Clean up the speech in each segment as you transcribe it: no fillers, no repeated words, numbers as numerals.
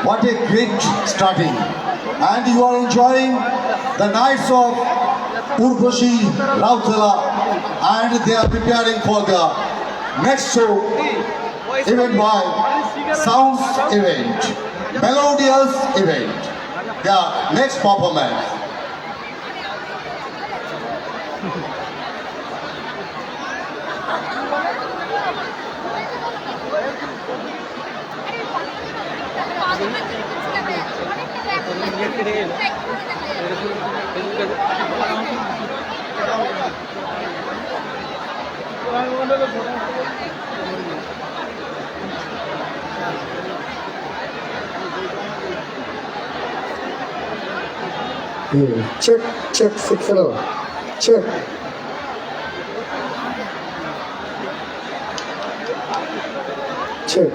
What a great starting. And you are enjoying the nights of Urvashi Rautela, and they are preparing for the next show event by Sounds event, Melodious event, their next performance. Check, 6-0. Check. Check.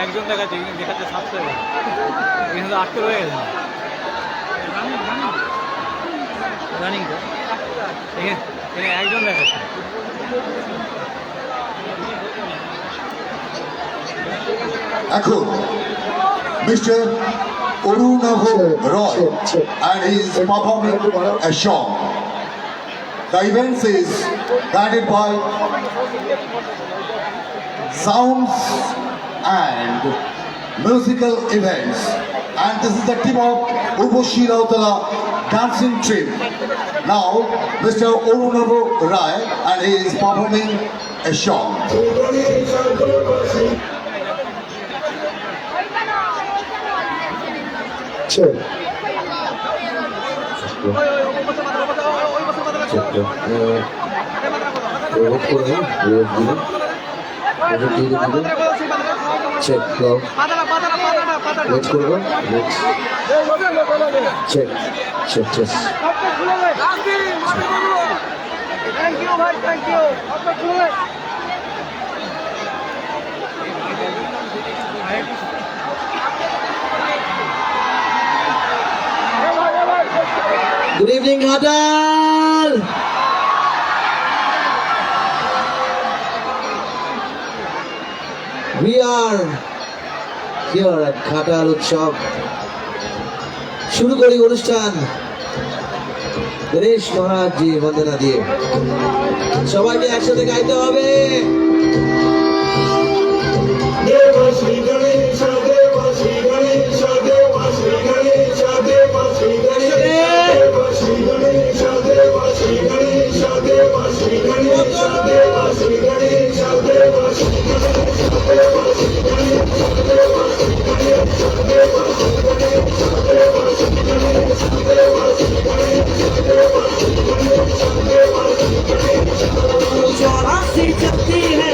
একজন দেখাচ্ছে দেখাচ্ছে 700 এখানে 8 রয়ে গেছে running তো এখানে একজন দেখাচ্ছে এখন Mr. Arunav Roy and he is performing a song. The event is guided by Sounds and musical events, and this is the team of Urvashi Rautela dancing team. Now Mr. Arunav Roy and he is performing a song. Check. Check. Let's go. Check. Check. Check. Thank you, bhai. Thank you. Good evening, Hadal. We are here at Ghatal Utsav. শুরু করি অনুষ্ঠান গণেশ মহারাজ জি বন্দনা দিয়ে। সবাইকে একসাথে গাইতে হবে। দেবাশ্রী গণেশ দেবাশ্রী গণেশ দেবাশ্রী গণেশ দেবাশ্রী গণেশ দেবাশ্রী গণেশ দেবাশ্রী গণেশ দেবাশ্রী গণেশ দেবাশ্রী গণেশ দেবাশ্রী चौरासी चलती है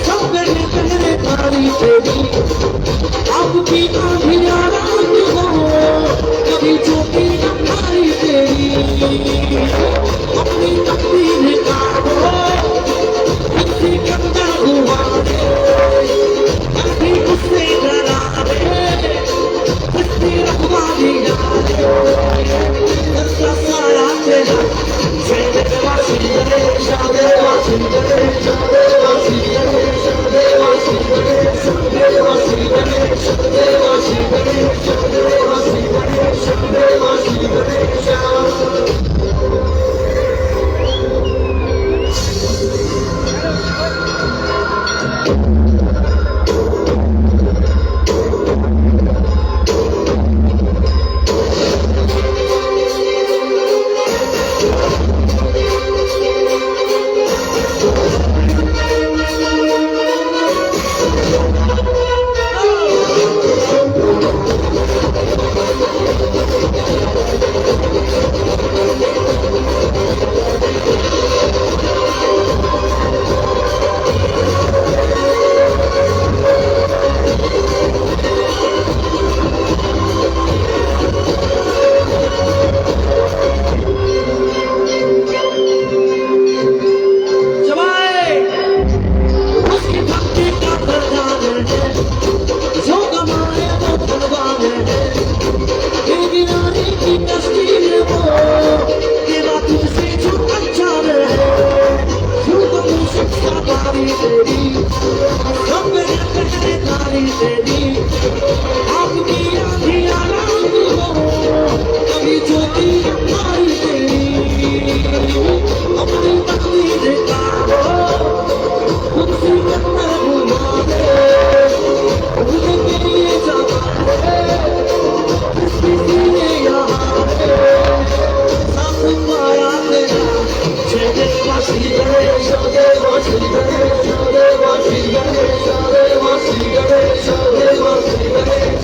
सपने पहले तारी तेरी आपकी आंधियां रात हो कभी चोटी न खाई तेरी अपनी तकदीर का हो किसी गंदा हुआ कभी उससे डरा किसी रखवाली दरसा सारा तेरा शेरे वासी रे शादे वासी रे शादे वासी रे शादे वासी रे शादे वासी रे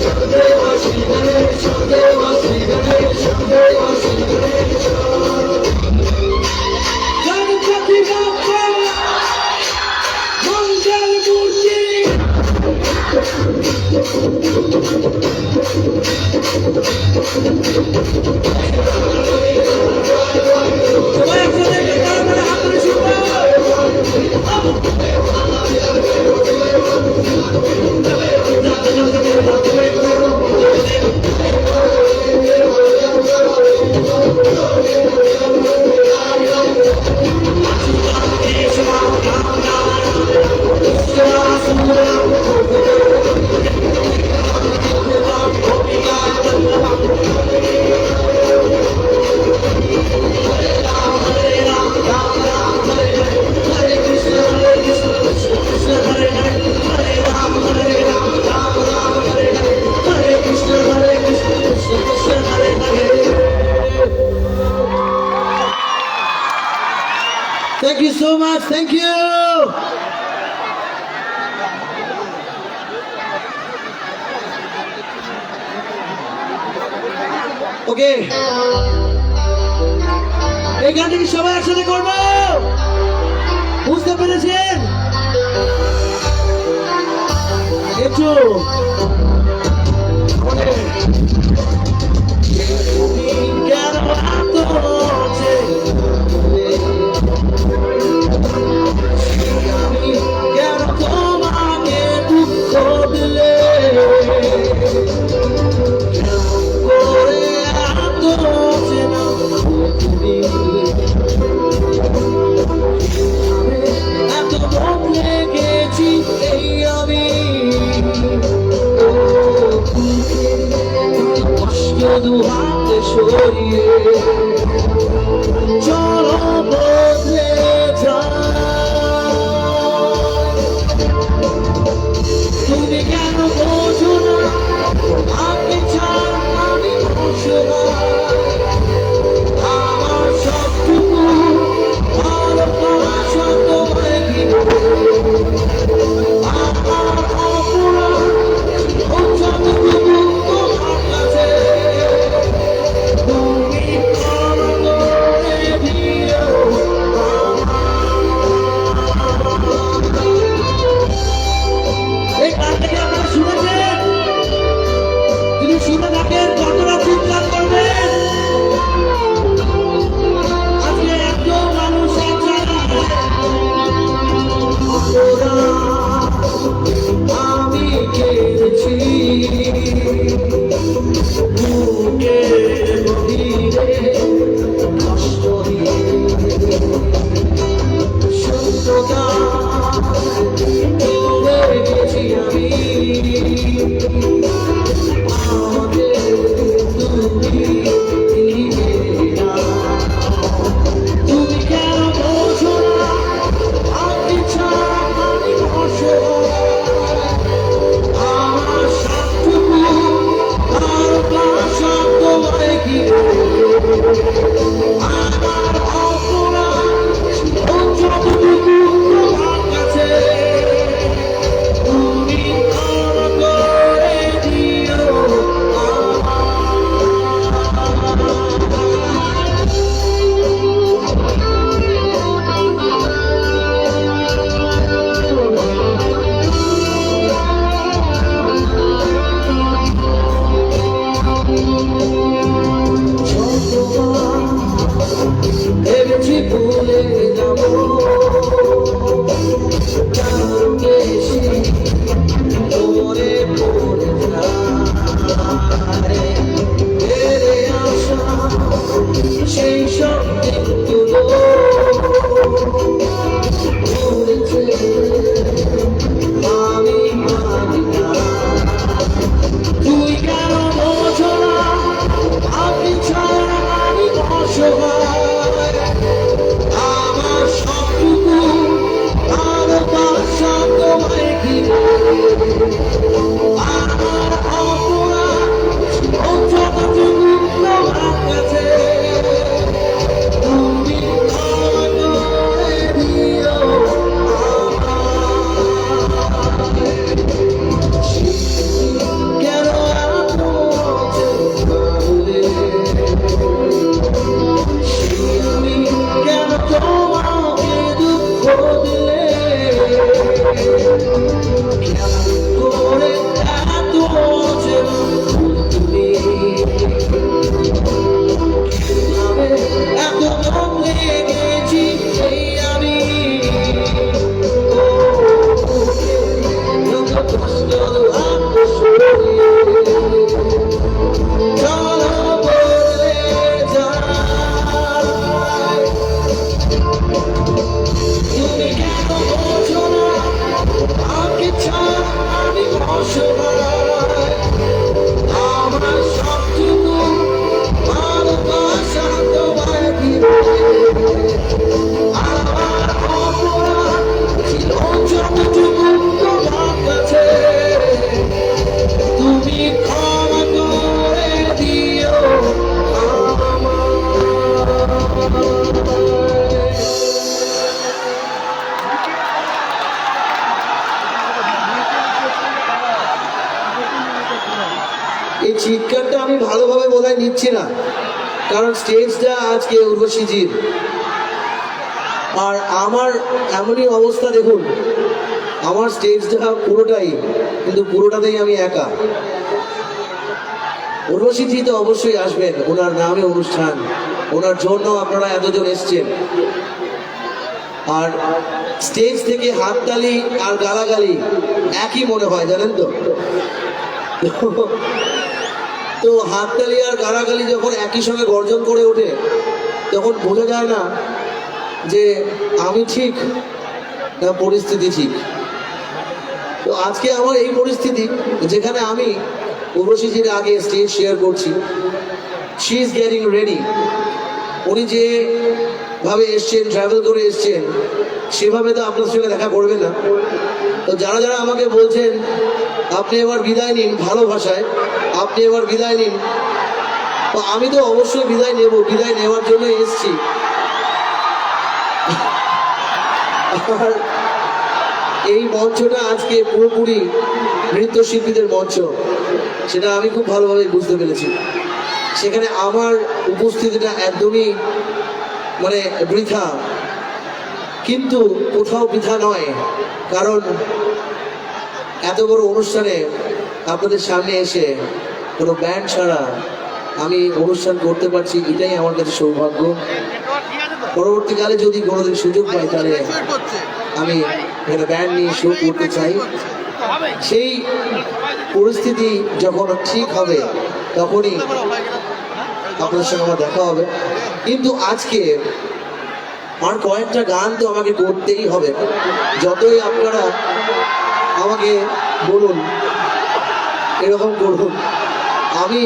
शादे वासी रे शादे वासी रे शादे वासी रे Thank you so much. Thank you. Okay. এই গানটা কি সবাই একসাথে করবো? বুঝতে পেরেছেন? একটু দু হাতে সরিয়ে ভেবেছি ভুলে যাবো কাউকে সে মনে পড়ে যায় ফিরে আসা সেই সব দিনগুলো ভুলেছে আমি মানি না তুই কেন বোঝো না আপনি ছাড়া আমি অসহায় আমার সবটুকু ভালোবাসা তোমায় ঘিরে আমার অপরাধ যতটুকু তোমার কাছে তুমি ক্ষমা করে দিও কেন আমি কেন তোমাকে দুঃখ দিলে করে এত তুমি এত বদলে গেছি আমি কষ্ট চলো বদলে যায় তুমি কেন বোঝো না আমাকে ছাড়া আমি অসহায় আমার সবটুকু ভালোবাসা তোমায় ঘিরে আমার অপরাধ ছিল যতটুকু তোমার কাছে তুমি ক্ষমা করে দিও এই চিৎকারটা আমি ভালোভাবে বোধহয় নিচ্ছি না কারণ স্টেজটা আজকে উর্বশীজির আর আমার এমনই অবস্থা দেখুন আমার স্টেজটা পুরোটাই কিন্তু পুরোটাতেই আমি একা উর্বশীজি তো অবশ্যই আসবেন ওনার নামে অনুষ্ঠান ওনার জন্য আপনারা এতজন এসছেন আর স্টেজ থেকে হাততালি আর গালাগালি একই মনে হয় জানেন তো তো হাততালি আর গালাগালি যখন একই সঙ্গে গর্জন করে ওঠে তখন বোঝা যায় না যে আমি ঠিক না পরিস্থিতি ঠিক তো আজকে আমার এই পরিস্থিতি যেখানে আমি উর্বশীজির আগে স্টেজ শেয়ার করছি শি ইজ গেটিং রেডি উনি যেভাবে এসছেন ট্রাভেল করে এসছেন সেভাবে তো আপনার সঙ্গে দেখা করবে না তো যারা যারা আমাকে বলছেন আপনি এবার বিদায় নিন ভালো ভাষায় আপনি এবার বিদায় নিন তো আমি তো অবশ্যই বিদায় নেব বিদায় নেওয়ার জন্য এসছি আর এই মঞ্চটা আজকে পুরোপুরি নৃত্যশিল্পীদের মঞ্চ সেটা আমি খুব ভালোভাবে বুঝতে পেরেছি সেখানে আমার উপস্থিতিটা একদমই মানে বৃথা কিন্তু কোথাও বৃথা নয় কারণ এত বড় অনুষ্ঠানে আপনাদের সামনে এসে কোনো ব্যান্ড ছাড়া আমি অনুষ্ঠান করতে পারছি এটাই আমার কাছে সৌভাগ্য পরবর্তীকালে যদি কোনোদিন সুযোগ পাই তাহলে আমি এখানে ব্যান্ড নিয়ে শো করতে চাই সেই পরিস্থিতি যখন ঠিক হবে তখনই আপনাদের সঙ্গে আমার দেখা হবে কিন্তু আজকে আর কয়েকটা গান তো আমাকে করতেই হবে যতই আপনারা আমাকে বলুন এরকম করুন আমি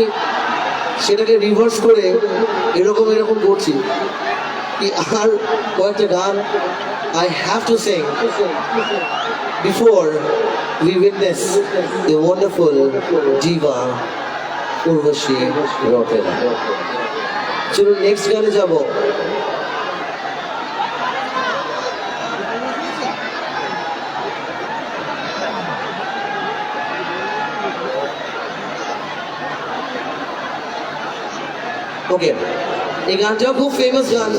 সেটাকে রিভার্স করে এরকম করছি কি আর কয়েকটা গান I have to sing before we witness the wonderful diva Urvashi Rautela. চলুন নেক্সট গানে যাব ওকে এই গানটাও খুব ফেমাস গান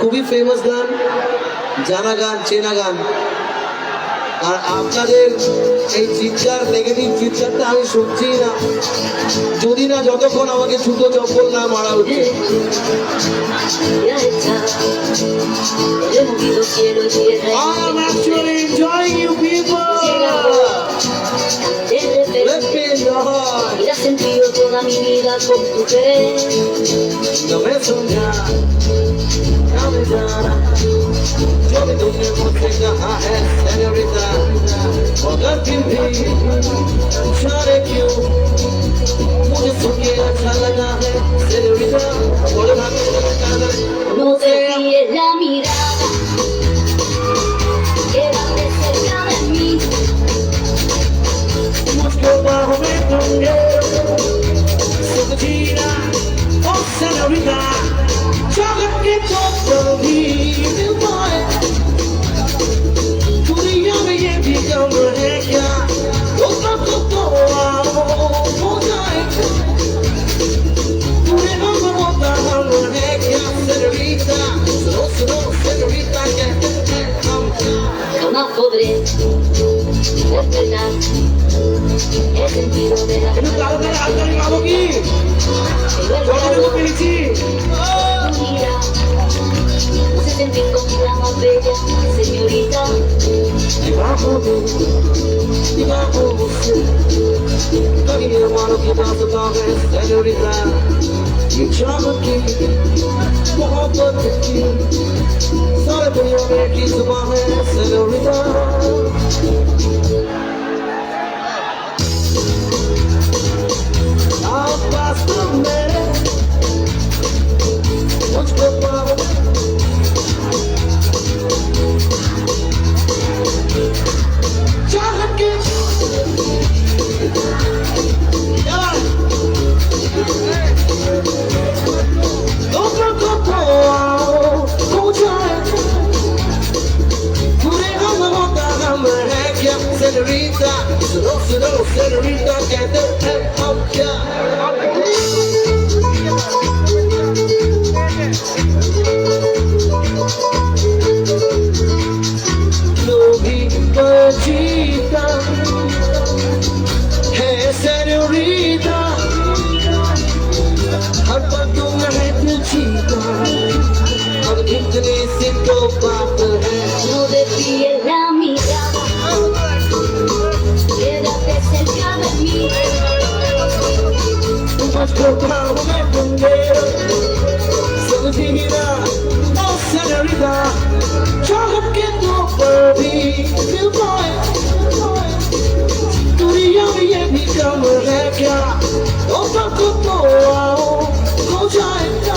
খুবই ফেমাস গান জানা গান চেনা গান আর আপনাদের এই চিৎকার নেগেটিভ চিৎকারটা আমি শুনছি না যদি না যতক্ষণ আমাকে ছুতো চপ্পল না মারা হচ্ছে quiero tierra. I am actually enjoying you people. Let me enjoy. Y la he sentido toda mi vida con tu querer. No me soñar, no me जाना जो भी तुमने मुझसे कहा है सेनोरिटा मगर फिर भी इशारे क्यों मुझे सुन के अच्छा लगा है सेनोरिटा बोले भाभी No desvíes la mirada, quédate cerca de mí. मुझको बाहों में दूंगे सुख जीना ओ सेनोरिटा जगत के तो भी मिल पाए दुनिया में ये भी कम है क्या तो आओ हो जाए पूरे हम होता हम है क्या सेनोरिटा सुनो सुनो सेनोरिटा कहते हैं हम Jamás podré despertar el sentido de la इन्हें vida. तारों में हाथ करी मामों की जोड़ने को मिली थी Mira, se sentir como la más bella señorita. दीवारों से कभी अरमानों की दास्तां है सेनोरिटा ये चाहत की मोहब्बत की सारे दुनिया में एक ही जुबान है सेनोरिटा आप वास्तव में मुझको पाओ चाहत के लोगों को तो आओ हो जाए पूरे हम होता हम है क्या सेनोरिटा सुनो सुनो सेनोरिटा कहते हैं हम क्या लोभी बजीता है सेनोरिटा हर पल तुम है तुझीता अब इतनी सी तो बात है No desvíes la mirada, quédate cerca de mí. मुझको पाँव में दूंगे समझीना ओ सेनोरिटा चाहत के तो पर भी मिल पाए दुनिया में ये भी कम है क्या ओ तक तो आओ हो जाएगा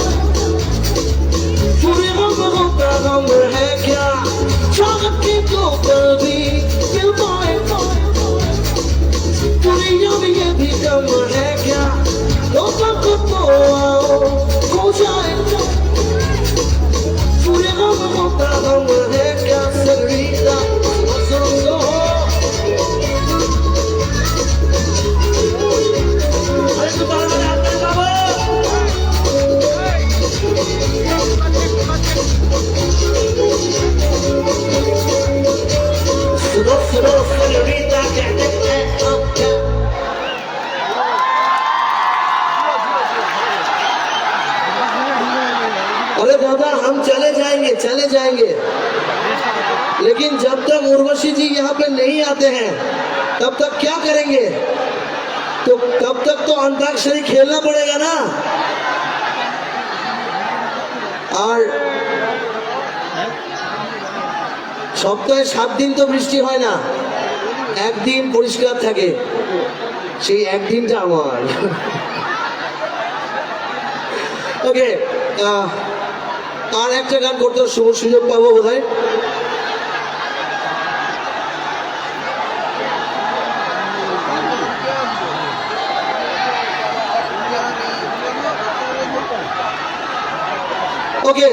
पूरे हम होता हम है क्या चाहत के तो पर भी मिल पाए दुनिया में ये भी कम है क्या ओ तक तो आओ हो जाएगा पूरे हम होता हम है क्या सेनोरिटा सुनो सुनो अरे दोबारा याद कर बाबा सुनो सुनो सेनोरिटा कहते हैं हम क्या अरे दादा हम चले जाएंगे लेकिन जब तक उर्वशी जी यहाँ पे नहीं आते हैं तब तक क्या करेंगे तो तब तक तो अंताक्षरी खेलना पड़ेगा ना और সপ্তাহে 7 দিন তো বৃষ্টি হয় না একদিন পরিষ্কার থাকে সেই একদিনটা আমার ওকে আর একটা গান করতে শুভ সুযোগ পাবো বোধহয় okay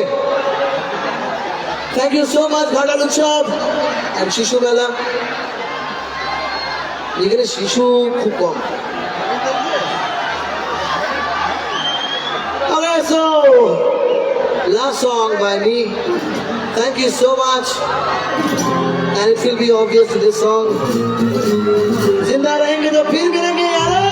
thank you so much Ghatal উৎসব এন্ড শিশু মেলা এখানে শিশু খুব কম Okay, so last song by me. Thank you so much. And it will be obvious to this song. जिंदा रहेंगे तो फिर मिलेंगे यारो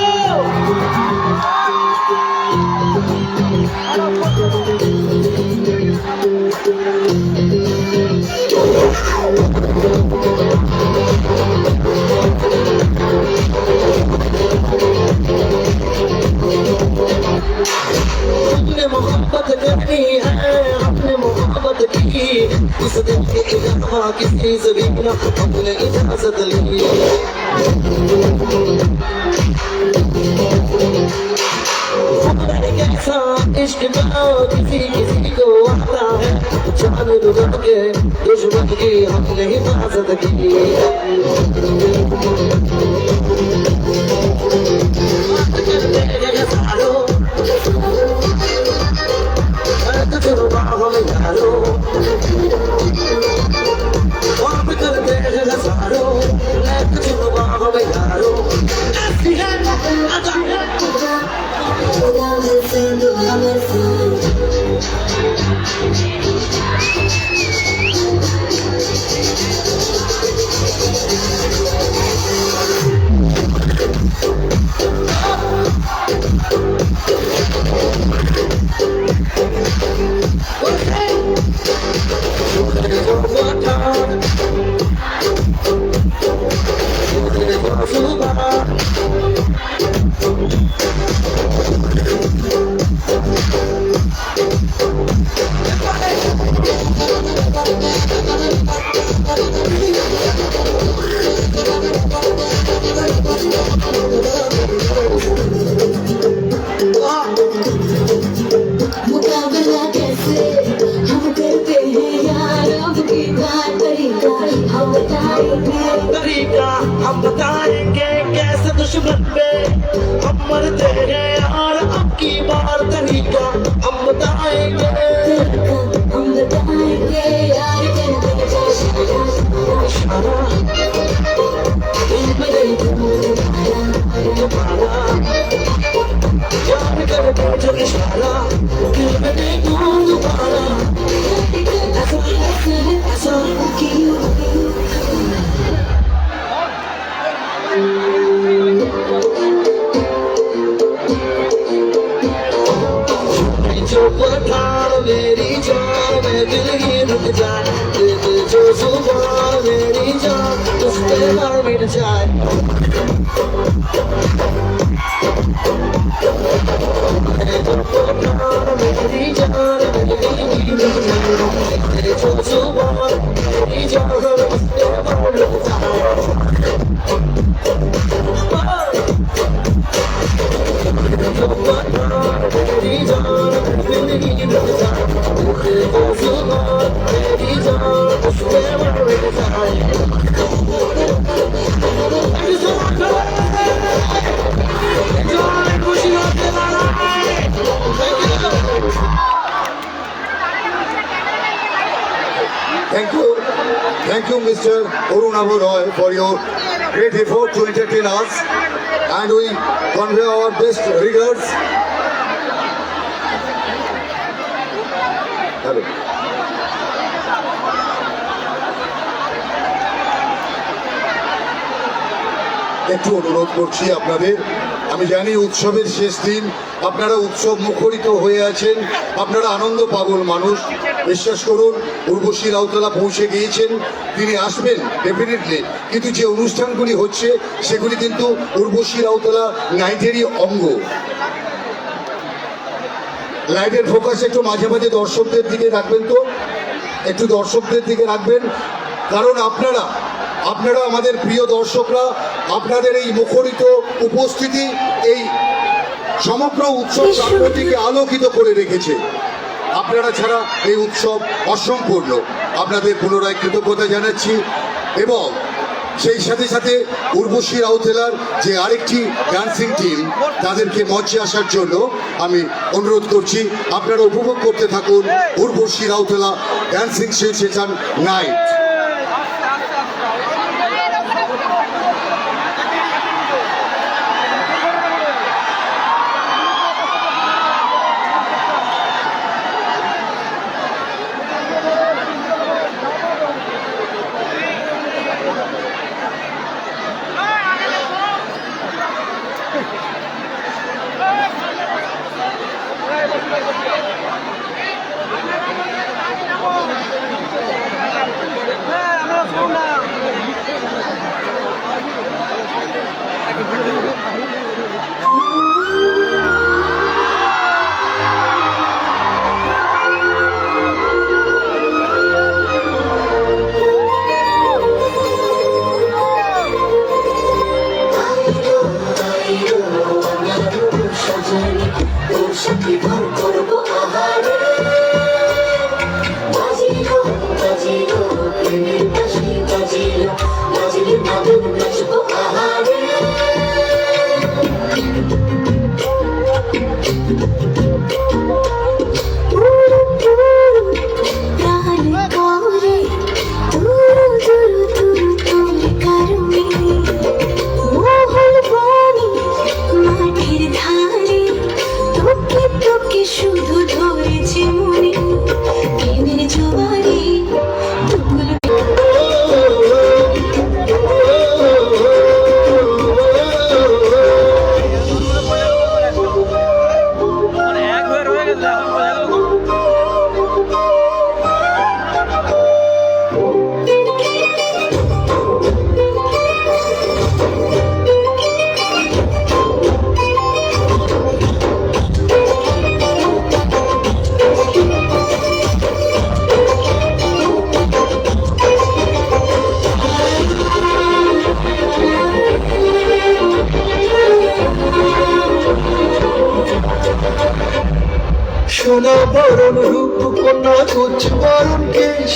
इस दिन की इलाहा किसी ज़मीना हमने इजाज़त ली कैसा इश्क का किसी किसी को आता है जान लुटा के दुश्मन की हमने हिफाजत की मुकाबला कैसे हम करते हैं यार अब की तरीका हम बताएंगे तरीका हम बताएंगे कैसे दुश्मन पे हम मरते हैं यार अब की बार तरीका हम बताएंगे हम बताएंगे यार इशारा तुम्हारा यार करके जो इशारा दिल में देखूं दोबारा ऐसा जो पठान मेरी जान में दिल ही रुक जाए दिल जो जुबान मेरी जान उस पे मर मिट जाए जो पठान मेरी जान में दिल ही रुक जाए जो जुबान मेरी जान उस पे मर मिट जाए जो पठान मेरी जान Thank you, Mr. Arunav Roy, for your great effort to entertain us, and we convey our best regards. Hello. একটু অনুরোধ করছি আপনাদের, আমি জানি উৎসবের শেষ দিন, আপনারা উৎসব মুখরিত হয়ে আছেন, আপনারা আনন্দ পাগল মানুষ। বিশ্বাস করুন, উর্বশী রাউতলা পৌঁছে গিয়েছেন, তিনি আসবেন ডেফিনেটলি, কিন্তু যে অনুষ্ঠানগুলি হচ্ছে সেগুলি কিন্তু উর্বশী রাউতলা নাইটেরই অঙ্গ। লাইটের ফোকাস একটু মাঝে মাঝে দর্শকদের দিকে রাখবেন, তো একটু দর্শকদের দিকে রাখবেন, কারণ আপনারা আমাদের প্রিয় দর্শকরা, আপনাদের এই মুখরিত উপস্থিতি এই সমগ্র উৎসব প্রাঙ্গণটিকে আলোকিত করে রেখেছে। আপনারা ছাড়া এই উৎসব অসম্পূর্ণ। আপনাদের পুনরায় কৃতজ্ঞতা জানাচ্ছি, এবং সেই সাথে সাথে উর্বশী রাউতেলার যে আরেকটি ডান্সিং টিম, তাদেরকে মঞ্চে আসার জন্য আমি অনুরোধ করছি। আপনারা উপভোগ করতে থাকুন Urvashi Rautela dancing session night. সোনা বরণ রূপ কন্যা কুচ বরণ কেশ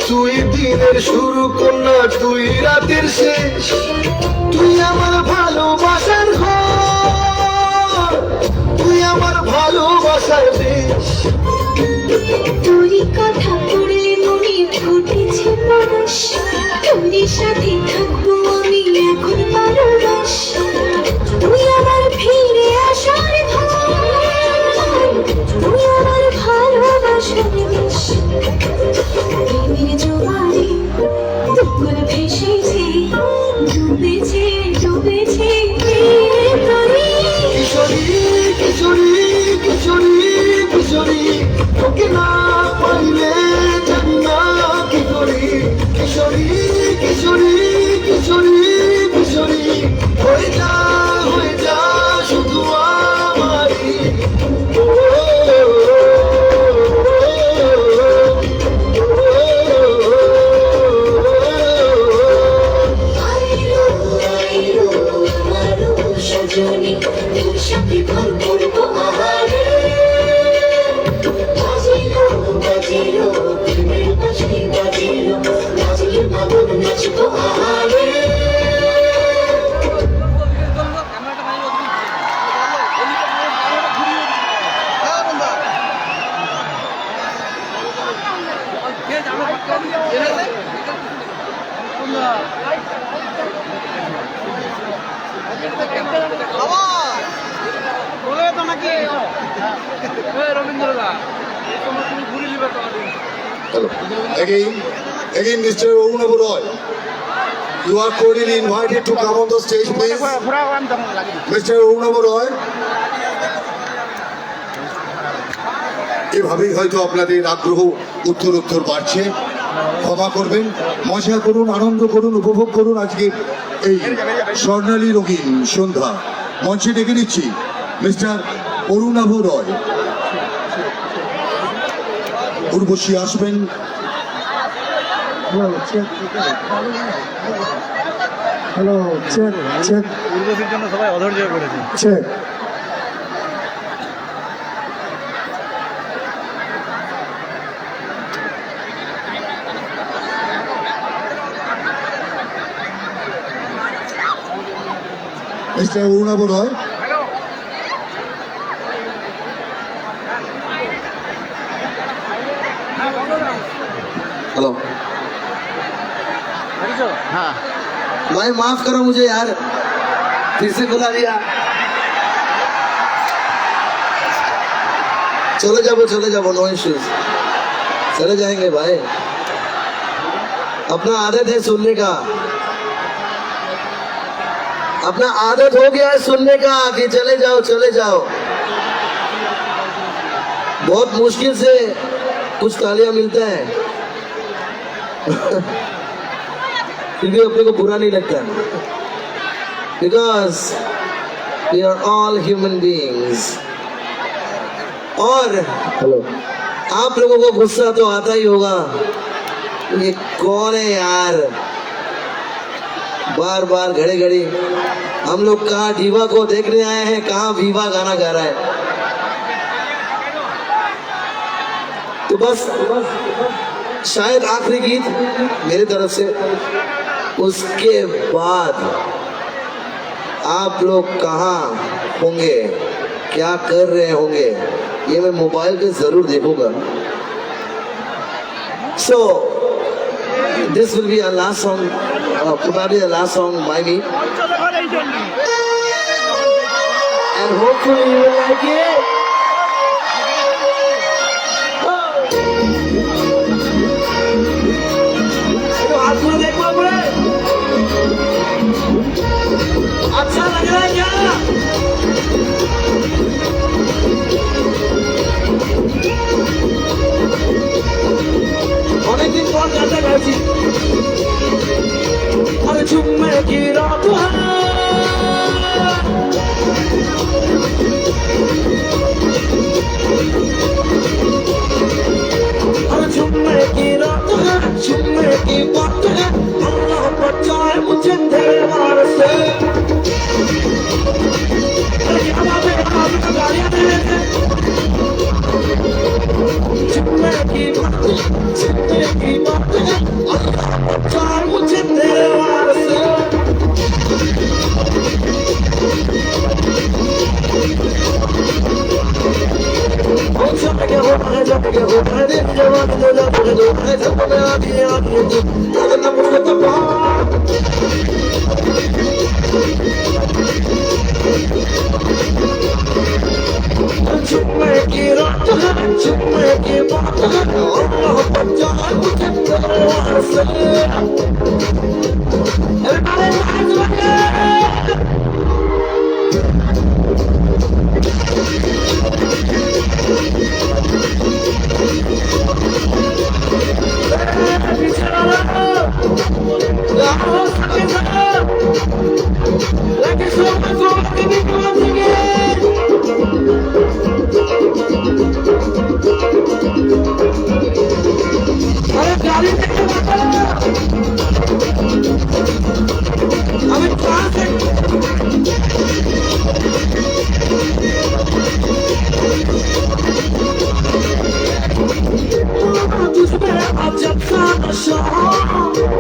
তুই দিনের শুরু কন্যা তুই রাতের শেষ তুই আমার ভালোবাসার ঘর তুই আমার ভালোবাসার দেশ তোরই কথা পড়লে মনে ফুটেছে পরশ তোরই সাথে থাকবো আমি এখন পারবাস তুই আমার ফিরে আসার ঘর তুই আমার ভালোবাসার দেশ প্রেমের জোয়ারে দুপুর ভেসেছে ডুবেছে ডুবেছে তোরই কিশোরী কিশোরী কিশোরী কিশোরী তোকে না পাইলে জানি না কি করি কিশোরী কিশোরী কিশোরী কিশোরী হয়ে যা শুধু আমারই সজনী তোর সাথে ভর করবো আহারে বাজিলো প্রেমের বাঁশি বাজিলো নাচিয়ে মাগন নাচবো আহারে Hello. Again, Mr. Unabu Roy. You are cordially invited to come on the stage, please. Mr. Unabu Roy. এভাবেই হয়তো আপনাদের আগ্রহ উত্তর বাড়ছে ক্ষমা করবেন মজা করুন আনন্দ করুন উপভোগ করুন আজকে এই স্বর্ণালী রঙিন সন্ধ্যা মঞ্চে ডেকে নিচ্ছি মিস্টার অরুণাভ রয় উর্বশী আসবেন হ্যালো চেক চেক উর্বশীর জন্য সবাই অধৈর্য হয়ে পড়েছে চেক মিস্টার অরুণাভ রয় हेलो हाँ भाई माफ करो मुझे यार फिर से बुला दिया चले जाओ नो इश्यूज चले जाएंगे भाई अपना आदत है सुनने का अपना आदत हो गया है सुनने का कि चले जाओ बहुत मुश्किल से कुछ तालियां मिलता है फिर भी अपने को बुरा नहीं लगता because we are all human beings और हेलो आप लोगों को गुस्सा तो आता ही होगा ये कौन है यार बार बार घड़ी हम लोग कहाँ डीवा को देखने आए हैं कहाँ वीवा गाना गा रहा है तो बस शायद आखिरी गीत मेरी तरफ से उसके बाद आप लोग कहाँ होंगे क्या कर रहे होंगे ये मैं मोबाइल पे जरूर देखूंगा so this will be a last song probably the last song by me and hopefully you will like it अच्छा लग रहा है क्या অনেকদিন পর গানটা গাইছি আরে ঝুমে কি রাত अरे झुमने की रात है झुमने की बात है अल्लाह बचाए मुझे तेरे वार से अरे क्या बात है गालियां दे रहे थे जिंदगी बात है चार मुझे तेरे वास्ते जब के हो दिन जवान दे ला दो जब मैं आती ना मुझे तो चुम्मे की रात है चुम्मे की बात है अल्लाह बचा मुझे तेरे वास्ते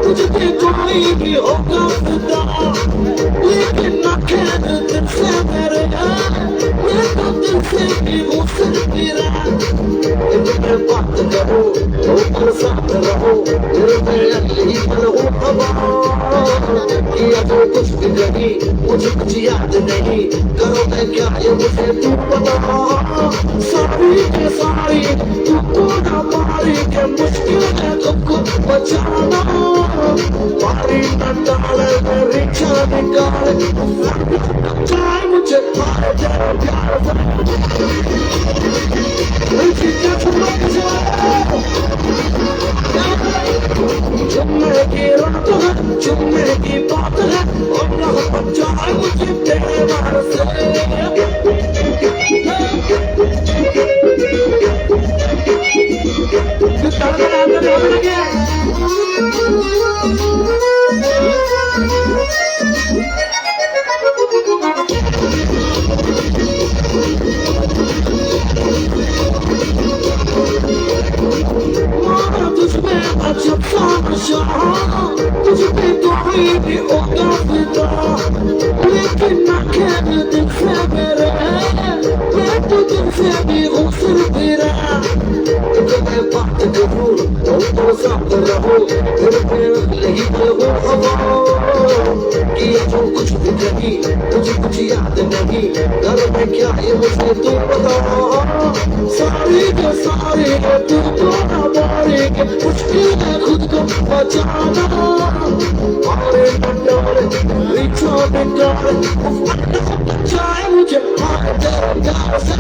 तुझे कोई भी होगा खुदा लेकिन ना कहना दिल से मेरे मैं तो दिल से भी हूँ सिर्फ तेरा मैं बात करूँ तो तेरे साथ रहो मैं यही हूँ हवा किया जो कुछ भी नहीं मुझे कुछ याद नहीं करो मैं क्या ये मुझे तू बता सारी के सारी तू तो ना मारी के मुश्किल है तुमको बचाना मारी न डाले मेरी जान निकाले चाहे मुझे मारे तेरे प्यार से चुम्मे की रात है चुम्मे की बात है अल्लाह बचाए मुझे तेरे वार से तुझे कोई भी होगा फिदा लेकिन ना कहना दिल से मेरे मैं तो दिल से भी हूँ सिर्फ तेरा मैं बात करूँ तो साथ रहो मेरे पैर नहीं लगो हवा किया जो कुछ भी नहीं मुझे कुछ याद नहीं घर में क्या ये मुझे तू बता सारी के सारे तू तो ना मारेंगे मुश्किल है खुद को बचाना मारे डाले रिचा निकाले चाहे मुझे मारे तेरे प्यार से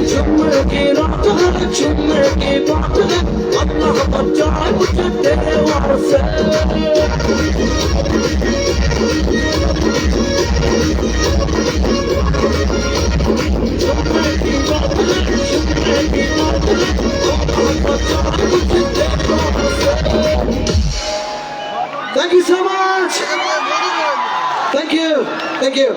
चुम्मे की रात है चुम्मे की बात है अल्लाह बचाए मुझे तेरे वार से चुम्मे की बात है चुम्मे की बात है अल्लाह बचाए मुझे तेरे वार से Thank you so much. Thank you. Thank you.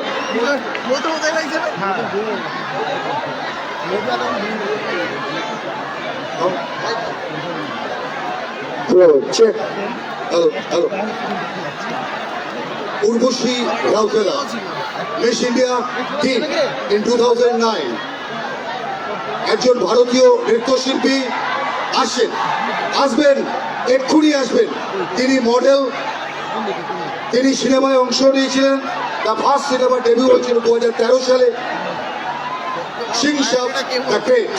Hello, check. Hello, hello. Urvashi Rautela, Miss India team in 2009. একজন ভারতীয় নৃত্যশিল্পী আসবেন এক্ষুনি আসবেন তিনি মডেল তিনি সিনেমায় অংশ নিয়েছিলেন তার ফার্স্ট সিনেমা ডেবিউ হয়েছিল 2013 সালে সিং সাব দ্য গ্রেট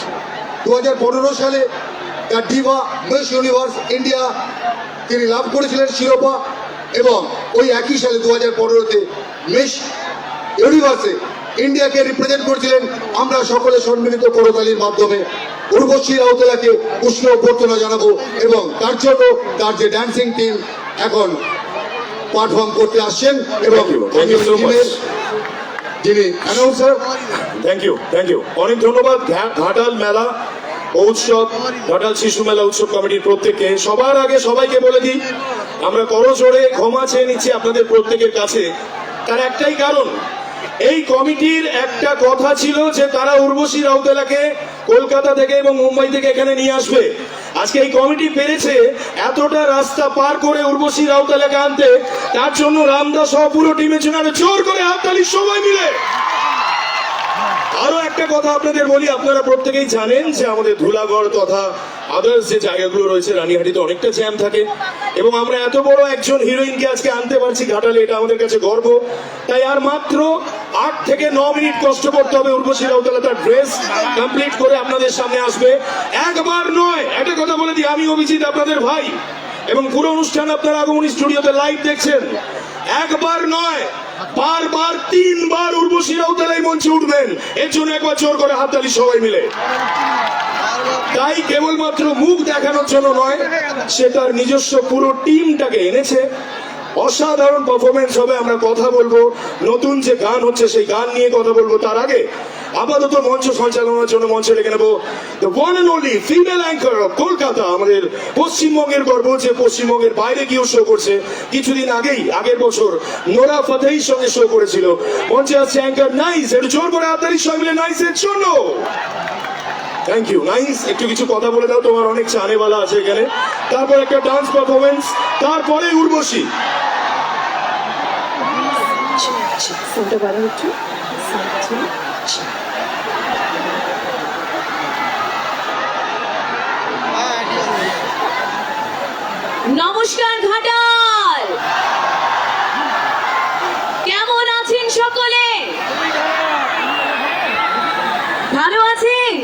2015 সালে the Diva miss universe India তিনি লাভ করেছিলেন শিরোপা এবং ওই একই সালে 2015-তে মিস ইউনিভার্সে ইন্ডিয়াকে রিপ্রেজেন্ট করেছিলেন আমরা সকলে সম্মিলিত করতালির মাধ্যমে উর্বশী রাউতেলাকে উষ্ণ অভ্যর্থনা জানাবো এবং তার জন্য তার যে ডান্সিং টিম এখন পারফর্ম করতে আসছেন এবং যিনি অ্যানাউন্সার থ্যাংক ইউ অনেক ধন্যবাদ ঘাটাল মেলা উৎসব ঘাটাল শিশু মেলা উৎসব কমিটির প্রত্যেককে সবার আগে সবাইকে বলে দিই আমরা করজোড়ে ক্ষমা চেয়ে নিচ্ছি আপনাদের প্রত্যেকের কাছে তার একটাই কারণ এই কমিটির একটা কথা ছিল যে তারা উর্বশী রাউতেলাকে কলকাতা থেকে এবং মুম্বাই থেকে এখানে নিয়ে আসবে। আজকে এই কমিটি পেরেছে এতটা রাস্তা পার করে উর্বশী রাউতেলাকে আনতে, তার জন্য রামদাস সহ পুরো টিমের জন্য আরো জোর করে হাততালি সবাই মিলে। আরো একটা কথা আপনাদের বলি, আপনারা প্রত্যেকেই জানেন যে আমাদের ধুলাগড় তথা আদার্স যে জায়গাগুলো রয়েছে রানীহাটিতে অনেকটা জ্যাম থাকে, এবং আমরা এত বড় একজন হিরোইনকে আজকে আনতে পারছি ঘাটালে, এটা আমাদের কাছে গর্ব। তাই আর মাত্র 8 থেকে 9 মিনিট কষ্ট করতে হবে, উর্বশী রাউতেলা তার ড্রেস কমপ্লিট করে আপনাদের সামনে আসবে। একবার নয়, একটা কথা বলে দিই, আমি অভিজিৎ আপনাদের ভাই, এবং পুরো অনুষ্ঠান আপনারা আগমনী স্টুডিওতে লাইভ দেখছেন। একবার নয়, বারবার 3 বার উর্বশী রাউতেলাই মঞ্চে উঠবেন, এর জন্য একবার জোর করে হাততালি সবাই মিলে। তাই কেবলমাত্র মুখ দেখানোর জন্য নয়, সে তার নিজস্ব পুরো টিমটাকে এনেছে। অসাধারণ পারফরমেন্স হবে, আমরা কথা বলবো, নতুন যে গান হচ্ছে সেই গান নিয়ে কথা বলবো। তার আগে আপাতত মঞ্চ সঞ্চালনার জন্য মঞ্চে ডেকে নেবো the one and only female anchor of Kolkata, আমাদের পশ্চিমবঙ্গের গর্ব, যে পশ্চিমবঙ্গের বাইরে গিয়েও শো করছে। কিছুদিন আগের বছর নোরা ফাতেহির সঙ্গে শো করেছিল। মঞ্চে আসছে অ্যাঙ্কার নাইস, একটু জোর করে হাততালি সবাই মিলে নাইসের জন্য। থ্যাংক ইউ নাইস, একটু কিছু কথা বলে দাও, তোমার অনেক চানেওয়ালা আছে এখানে। তারপর একটা ডান্স পারফরমেন্স, তারপরে উর্বশী। সাউন্ডটা বাড়াও একটু। নমস্কার ঘাটাল, কেমন আছেন সকলে? ভালো আছেন?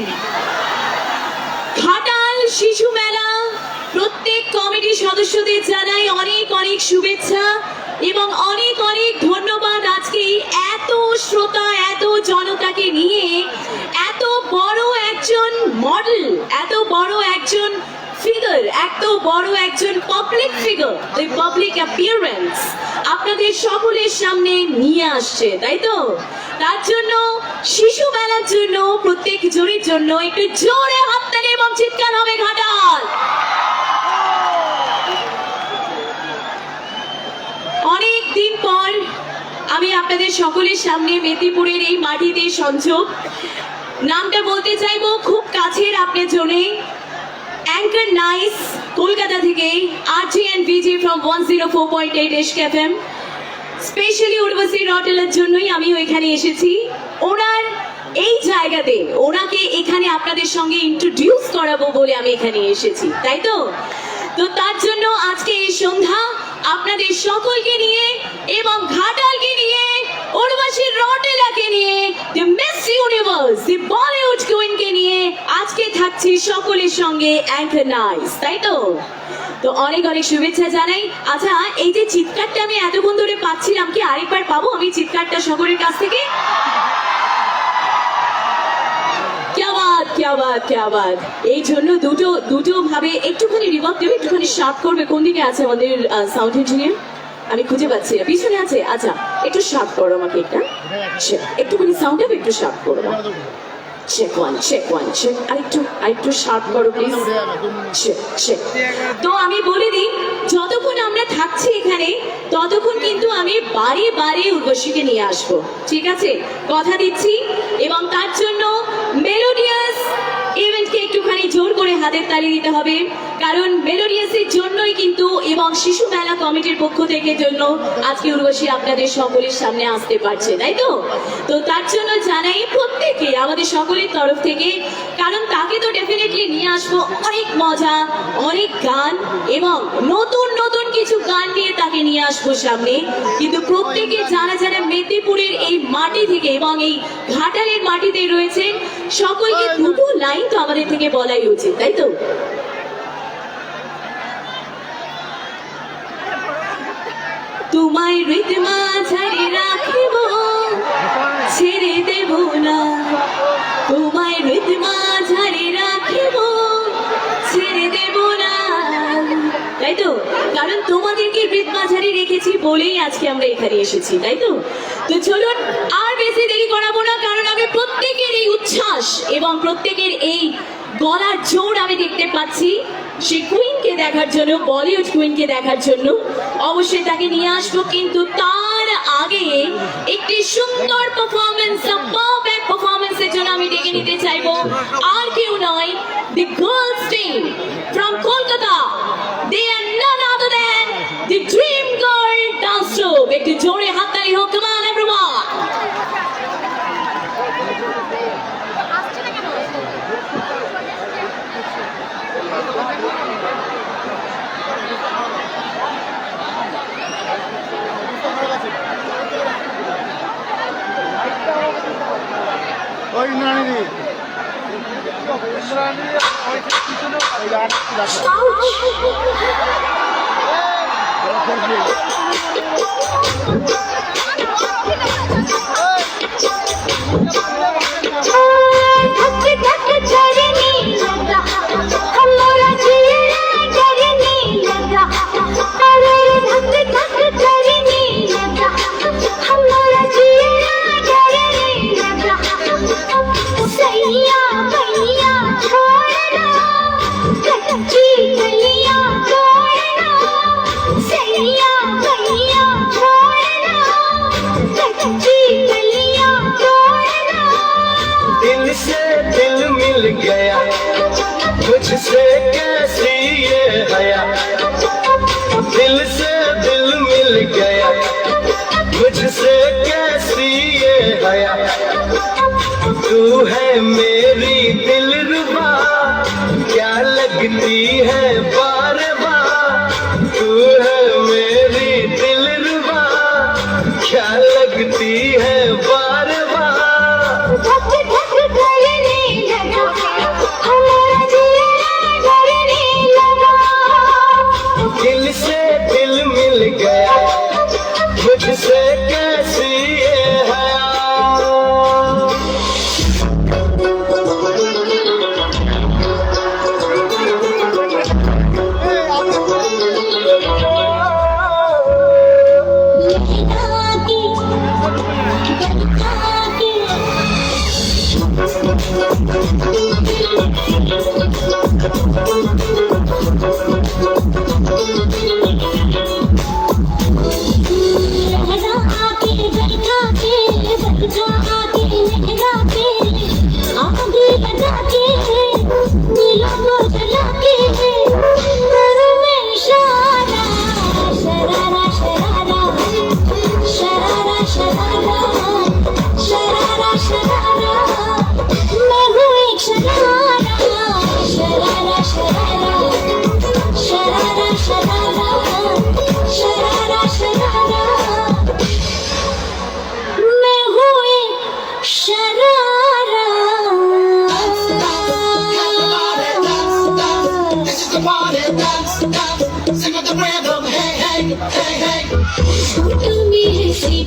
ঘাটাল শিশু মেলা প্রত্যেক কমিটির সদস্যদের জানাই অনেক অনেক শুভেচ্ছা এবং অনেক অনেক ধন্যবাদ। আজকে এত শ্রোতা, এত জনতাকে নিয়ে এত বড় একজন মডেল, এত বড় একজন ফিগার, এত বড় একজন public figure, the public appearance আপনাদের সকলের সামনে নিয়ে আসছে, তাই তো? তার জন্য শিশু মেলার জন্য প্রত্যেক জনের জন্য একটু জোরে হাততালি এবং চিৎকার হবে ঘাটাল। অনেক দিন পর আমি আপনাদের সকলের সামনে মেদিনীপুরের এই মাটিতে সংযোগ। নামটা বলতে চাইবো খুব কাছের আপনার জন্য, অ্যাঙ্কার নাইস কলকাতা থেকে, RJ and VJ from 104.8 Ishq FM। Specially Urvashi রাউতেলার জন্যই আমি এখানে এসেছি। ওনার এই জায়গাতে ওনাকে এখানে আপনাদের সঙ্গে ইন্ট্রোডিউস করাবো বলে আমি এখানে এসেছি, তাই তো? তো তার জন্য আজকে এই সন্ধ্যা আপনাদের সকলকে নিয়ে এবং ঘাটালকে নিয়ে, উর্বশী রাউতেলাকে নিয়ে, the Miss Universe, the Bollywood কুইনকে নিয়ে আজকে থাকছি সকলের সঙ্গে অ্যাঙ্কার নাইস, তাই তো? তো অনেক অনেক শুভেচ্ছা জানাই। আচ্ছা, এই যে চিৎকারটা আমি এতক্ষণ ধরে পাচ্ছিলাম, কি আরেকবার পাবো আমি চিৎকারটা সকলের কাছ থেকে? এই জন্য দুটো ভাবে একটুখানি রিভার্ব দেবে, একটুখানি শার্প করবে। কোন দিকে আছে আমাদের সাউন্ড ইঞ্জিনিয়ার? আমি খুঁজে পাচ্ছি না, পিছনে আছে। আচ্ছা, একটু শার্প করো আমাকে, একটুখানি সাউন্ডটা একটু শার্প করো। চেক ওয়ান, আরেকটু শার্প করো প্লিজ। চেক। তো আমি বলে দিই, যতক্ষণ আমরা থাকছি এখানে ততক্ষণ কিন্তু আমি বারে বারে উর্বশীকে নিয়ে আসবো, ঠিক আছে? কথা দিচ্ছি। এবং তার জন্য মেলোডিয়াস ইভেন্টকে একটুখানি জোর করে হাতের তালি দিতে হবে, কারণ মেলোডিয়াসের জন্যই কিন্তু এবং শিশু মেলা কমিটির পক্ষ থেকে জন্য আজকে উর্বশী আপনাদের সকলের সামনে আসতে পারছে, তাই তো? তো তার জন্য জানাই প্রত্যেকে আমাদের সকলের তরফ থেকে, কারণ তাকে তো ডেফিনেটলি নিয়ে আসবো অনেক মজা, অনেক গান এবং নতুন নতুন কিছু গান নিয়ে তাকে নিয়ে আসবো সামনে। কিন্তু প্রত্যেকে যারা যারা মেদিনীপুরের এই মাটি থেকে এবং এই ঘাটালের মাটিতে রয়েছেন, সকলকে দুটো লাইন তো আমাদের থেকে বলাই উচিত, তাই তো? তোমায় রীতিমা ঝাড়ি রাখিব, ছেড়ে দেব না। তোমায় রীতিমা ঝাড়ি রাখিব, ছেড়ে দেব না, তাই তো? কারণ তোমাদেরকে বৃত্তমাঝারি রেখেছি বলেই আজকে আমরা এখানে এসেছি, তাই তো? তো চলুন আর বেশি দেরি করাবো না, কারণ আমি প্রত্যেকের এই উচ্ছ্বাস এবং প্রত্যেকের এই গলার জোর আমি দেখতে পাচ্ছি। সেই কুইনকে দেখার জন্য, বলিউড কুইনকে দেখার জন্য অবশ্যই তাকে নিয়ে আসবো, কিন্তু তার আগে একটি সুন্দর পারফরমেন্স, পারফরমেন্সের জন্য আমি ডেকে নিতে চাইবো আর কেউ নয়, the girls team from Kolkata. They are none other than the Dream Girl Dance Troupe. একটু জোরে হাততালি হোক, come on everyone. दिल से दिल मिल गया मुझसे कैसी ये हया दिल से दिल मिल गया मुझसे कैसी ये हया तू है मेरी दिलरुबा क्या लगती है बार बार तू है मेरी दिलरुबा क्या लगती है बार बार दिल से दिल मिल गया मुझसे कैसी ये हया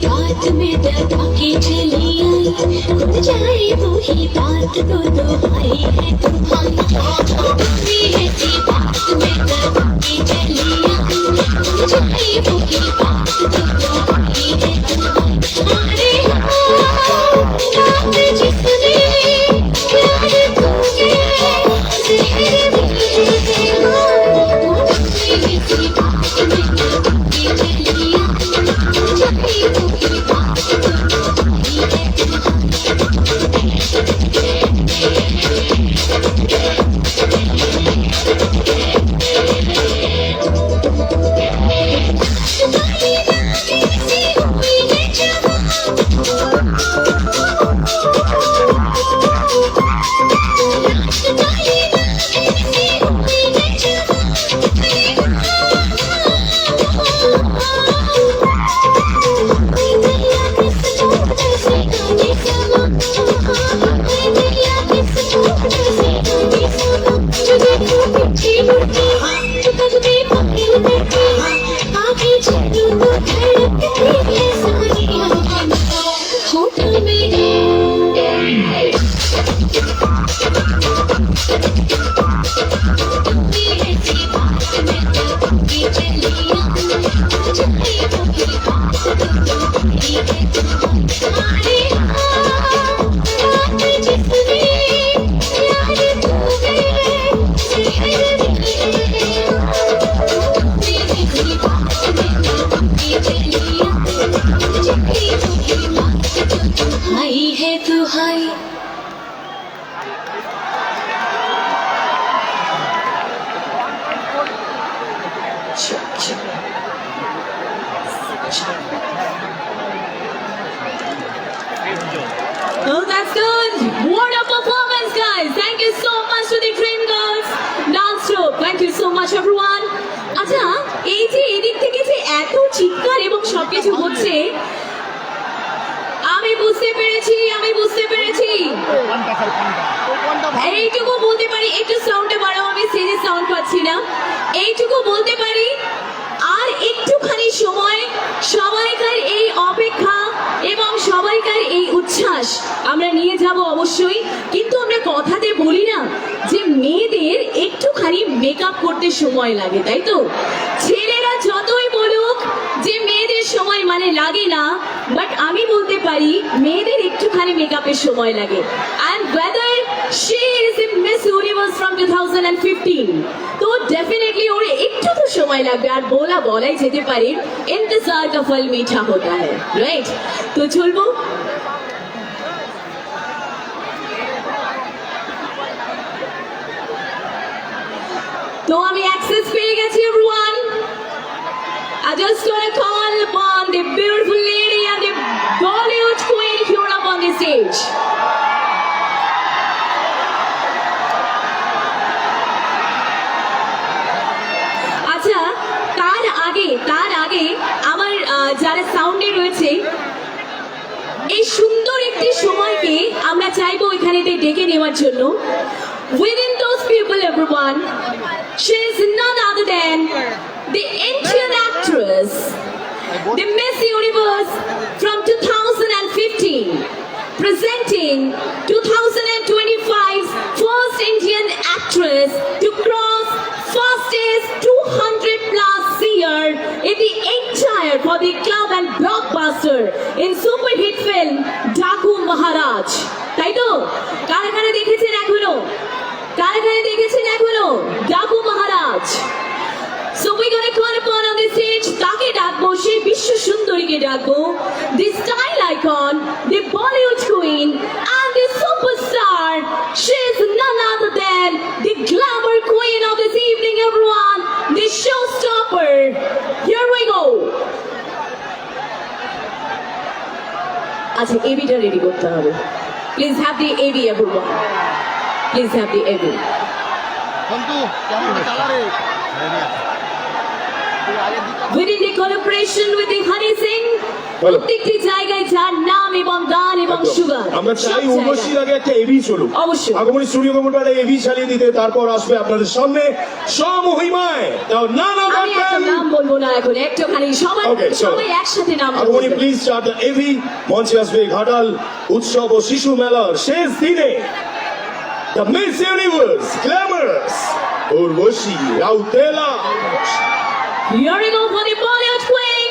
बात में दबा के चली आई खुद जाए वही बात तो भाई है तुम्हारी ऐसी बात में दबा के चली आई खुद जाए वही बात तो भाई है तुम्हारी बात जिसने प्यार तुझे जहर ऐसी बात में दबा के चली आई bye. Oh, that's good. What a performance, guys. Thank you so much to the Dream Girls dance troupe. Thank you so much, everyone. আচ্ছা, এই যে এদিক থেকে যে এত চিৎকার এবং সবকিছু হচ্ছে, আমি বুঝতে পেরেছি। এইটুকু বলতে পারি, একটু সাউন্ডটা বাড়াও, আমি স্টেজে সাউন্ড পাচ্ছি না। এইটুকু বলতে পারি, আর একটুখানি সময়, সবাইকার এই অপেক্ষা এবং সবাইকার এই উচ্ছ্বাস আমরা নিয়ে যাব অবশ্যই। কিন্তু আমরা কথাতে বলি না যে মেয়েদের একটুখানি মেকআপ করতে সময় লাগে, তাই তো? ছেলেরা যতই বলুক যে মেয়েদের সময় মানে লাগে না, বাট আমি বলতে পারি মেয়েদের একটুখানি মেকআপের সময় লাগে। And whether she is a Miss Universe from 2015, তো ডেফিনেটলি ওর একটু তো সময় লাগবে। আর বলাই যেতে পারে ইন্তজার কা ফল মিঠা হোতা হ্যায়, রাইট? তো চলবো। তো আমি অ্যাক্সেস পেয়ে গেছি everyone. I just want to call upon the beautiful lady and the Bollywood queen here up on the stage. আচ্ছা, তার আগে আমার যারা সাউন্ডে রয়েছে, এই সুন্দর একটি সময়কে আমরা চাইবো এখানেতে ডেকে নেওয়ার জন্য। Within those people, everyone, she is none other than the Indian actress, the Miss Universe from 2015, presenting 2025's first Indian actress to cross fastest 200 plus year in the entire for the club and blockbuster in super hit film Daku Maharaj. তাই তো? কারা দেখেছেন এখনো? Daku Maharaj. So we're gonna call upon on the stage তাকে ডাকবো, সেই বিশ্ব সুন্দরীকে ডাকবো, the style icon, the Bollywood queen and the superstar. She is none other than the glamour queen of this evening, everyone, the showstopper. Here we go. আচ্ছা, এবিটা ready করতে হবে। Please have the AB, everyone. Please have the AB. Within the collaboration with the Honey Singh, প্রত্যেকটি জায়গায় যার নাম এবং গান এবং সুগার, আমরা চাই উর্বশীর আগে একটা এভি চলুক। অবশ্যই। আগমনী স্টুডিও কমিটির এভি চালিয়ে দিতে, তারপর আসবে আপনাদের সামনে স্বমহিমায়। আমি একটা নাম বলবো না এখন, একটুখানি সবাই একসাথে নাম আগমনী প্লিজ স্টার্ট দ্য এভি। মঞ্চে আসবে ঘাটাল উৎসব ও শিশু মেলার শেষ দিনে the Miss universe glamorous Urvashi Rautela. Here we go for the Bollywood queen,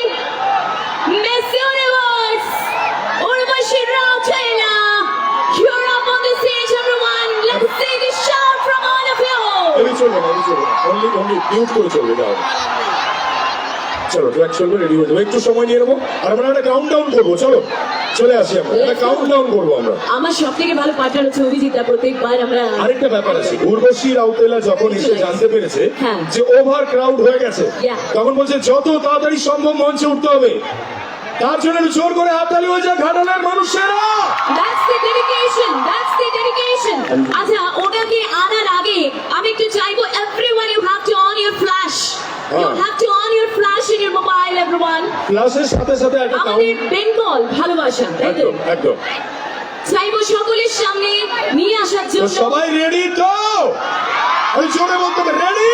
Miss Universe, Urvashi Rautela. You're up on the stage, everyone. Let's see the shout from all of you. এভি চলবে না, অনলি মিউট করে চলবে। দাও, চলো track চলবে, ready হয়ে যাবো, একটু সময় নিয়ে নেবো। আর আমরা একটা কাউন্টডাউন করবো। চলে আসি, আমরা একটা কাউন্টডাউন করবো। আমার সব থেকে ভালো পার্টনার হচ্ছে অভিজিৎ। প্রত্যেকবার আমরা আরেকটা ব্যাপার আছে, উর্বশী রাউতেলা যখন এসে জানতে পেরেছে হ্যাঁ। যে ওভার ক্রাউড হয়ে গেছে, Yeah. তখন বলছে যত তাড়াতাড়ি সম্ভব মঞ্চে উঠতে হবে। তার জন্য একটু জোর করে হাততালি হয়ে যায় ঘাটালের মানুষেরা। That's the dedication. আচ্ছা, ওটাকে আনার আগে আমি একটু চাইবো everyone, you have to on your flash. You have to on your flash in your mobile, everyone. ক্লাসের সাথে সাথে একটা আমাদের বেঙ্গল ভালোবাসা, তাই তো? একদম চাইবো সকলের সামনে নিয়ে আসার তো জন্য। সবাই রেডি তো? আমি জোরে বলতে হবে, ready?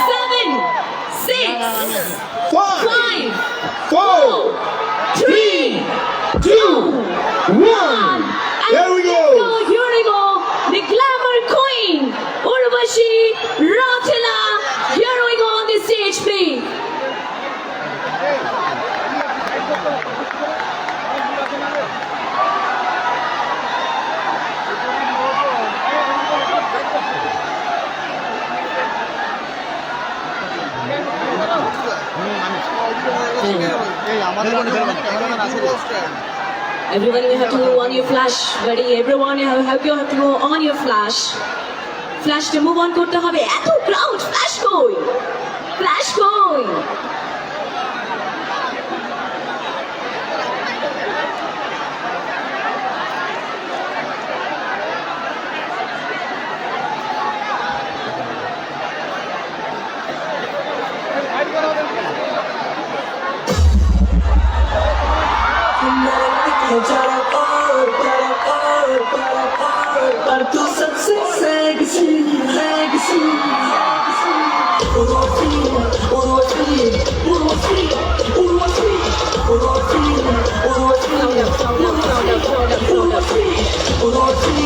7, 6, 5, 4, 3, 2, 1. Here we go. Here we go. The glamour queen, Urvashi Rautela. Here we go on the stage, please. Everyone, you have to move on your flash, buddy. Everyone, you have to move on your flash. Flash to move on করতে হবে। এত crowd, flash কই? Flash কই? पर तू सबसे sexy sexy Urvashi Urvashi Urvashi Urvashi Urvashi Urvashi Urvashi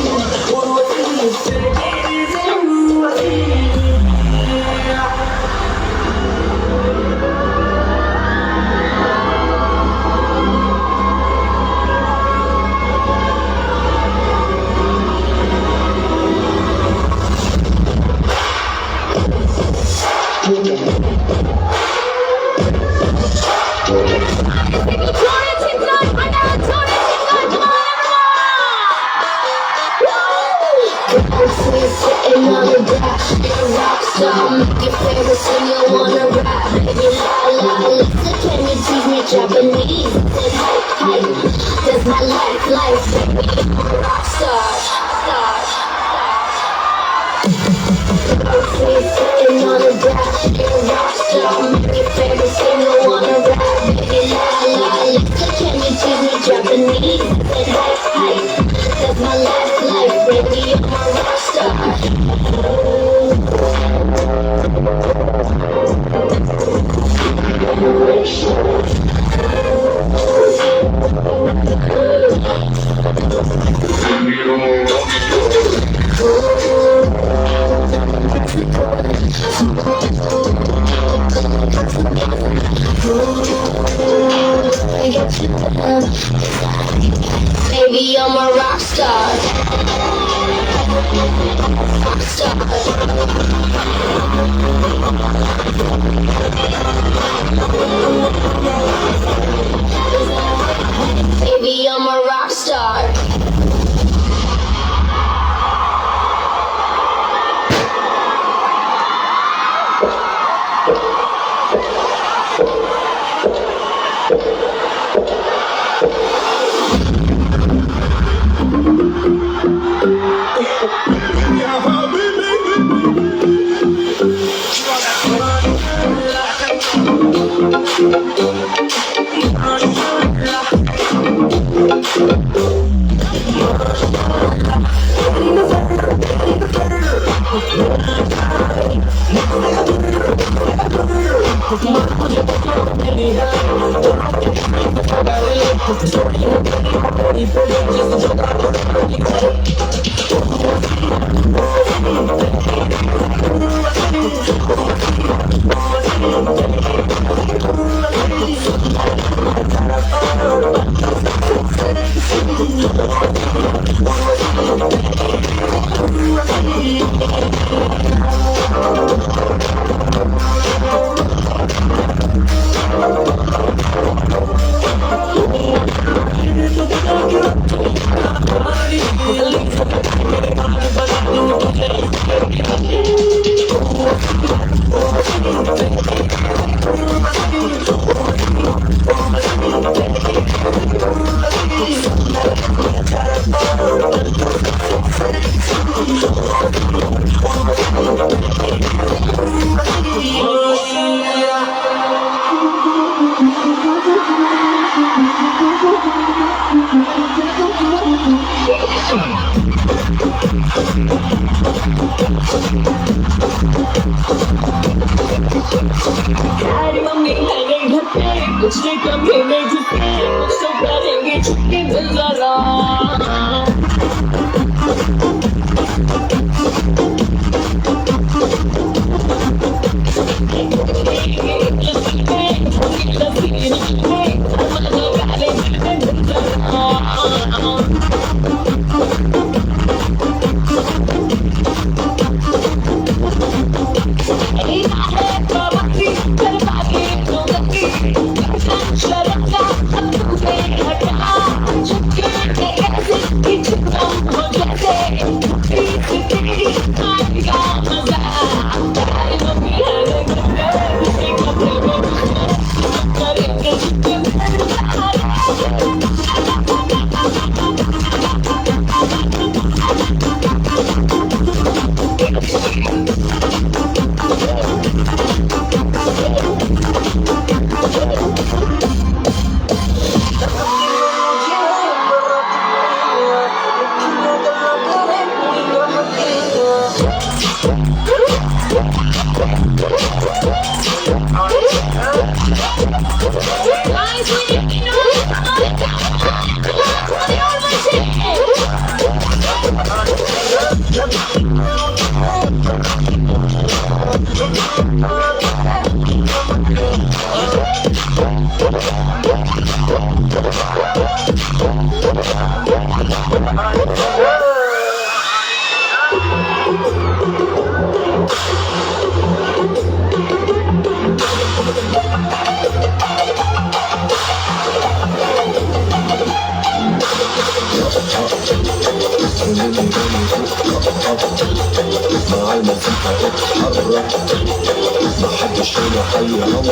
Urvashi Sitting on the dash, you're a rock star. Make your favorite sing, you wanna rap. Baby, la la, listen, can you teach me Japanese? I said, hi, that's my life, baby, I'm a rock star. Sitting on the dash, you're a rock star. Make your favorite sing, you wanna rap. Baby, la la, listen, can you teach me Japanese? I said, hi, that's my life, baby, I'm a rock star. Baby, I'm a rock star. Rock star. Baby, I'm a rock star. मुझे कभी नहीं झुके कुछ तो करेंगे छुट्टी मिल जरा Shut up, مع المزيكا اتحرك محدش هنا هيروح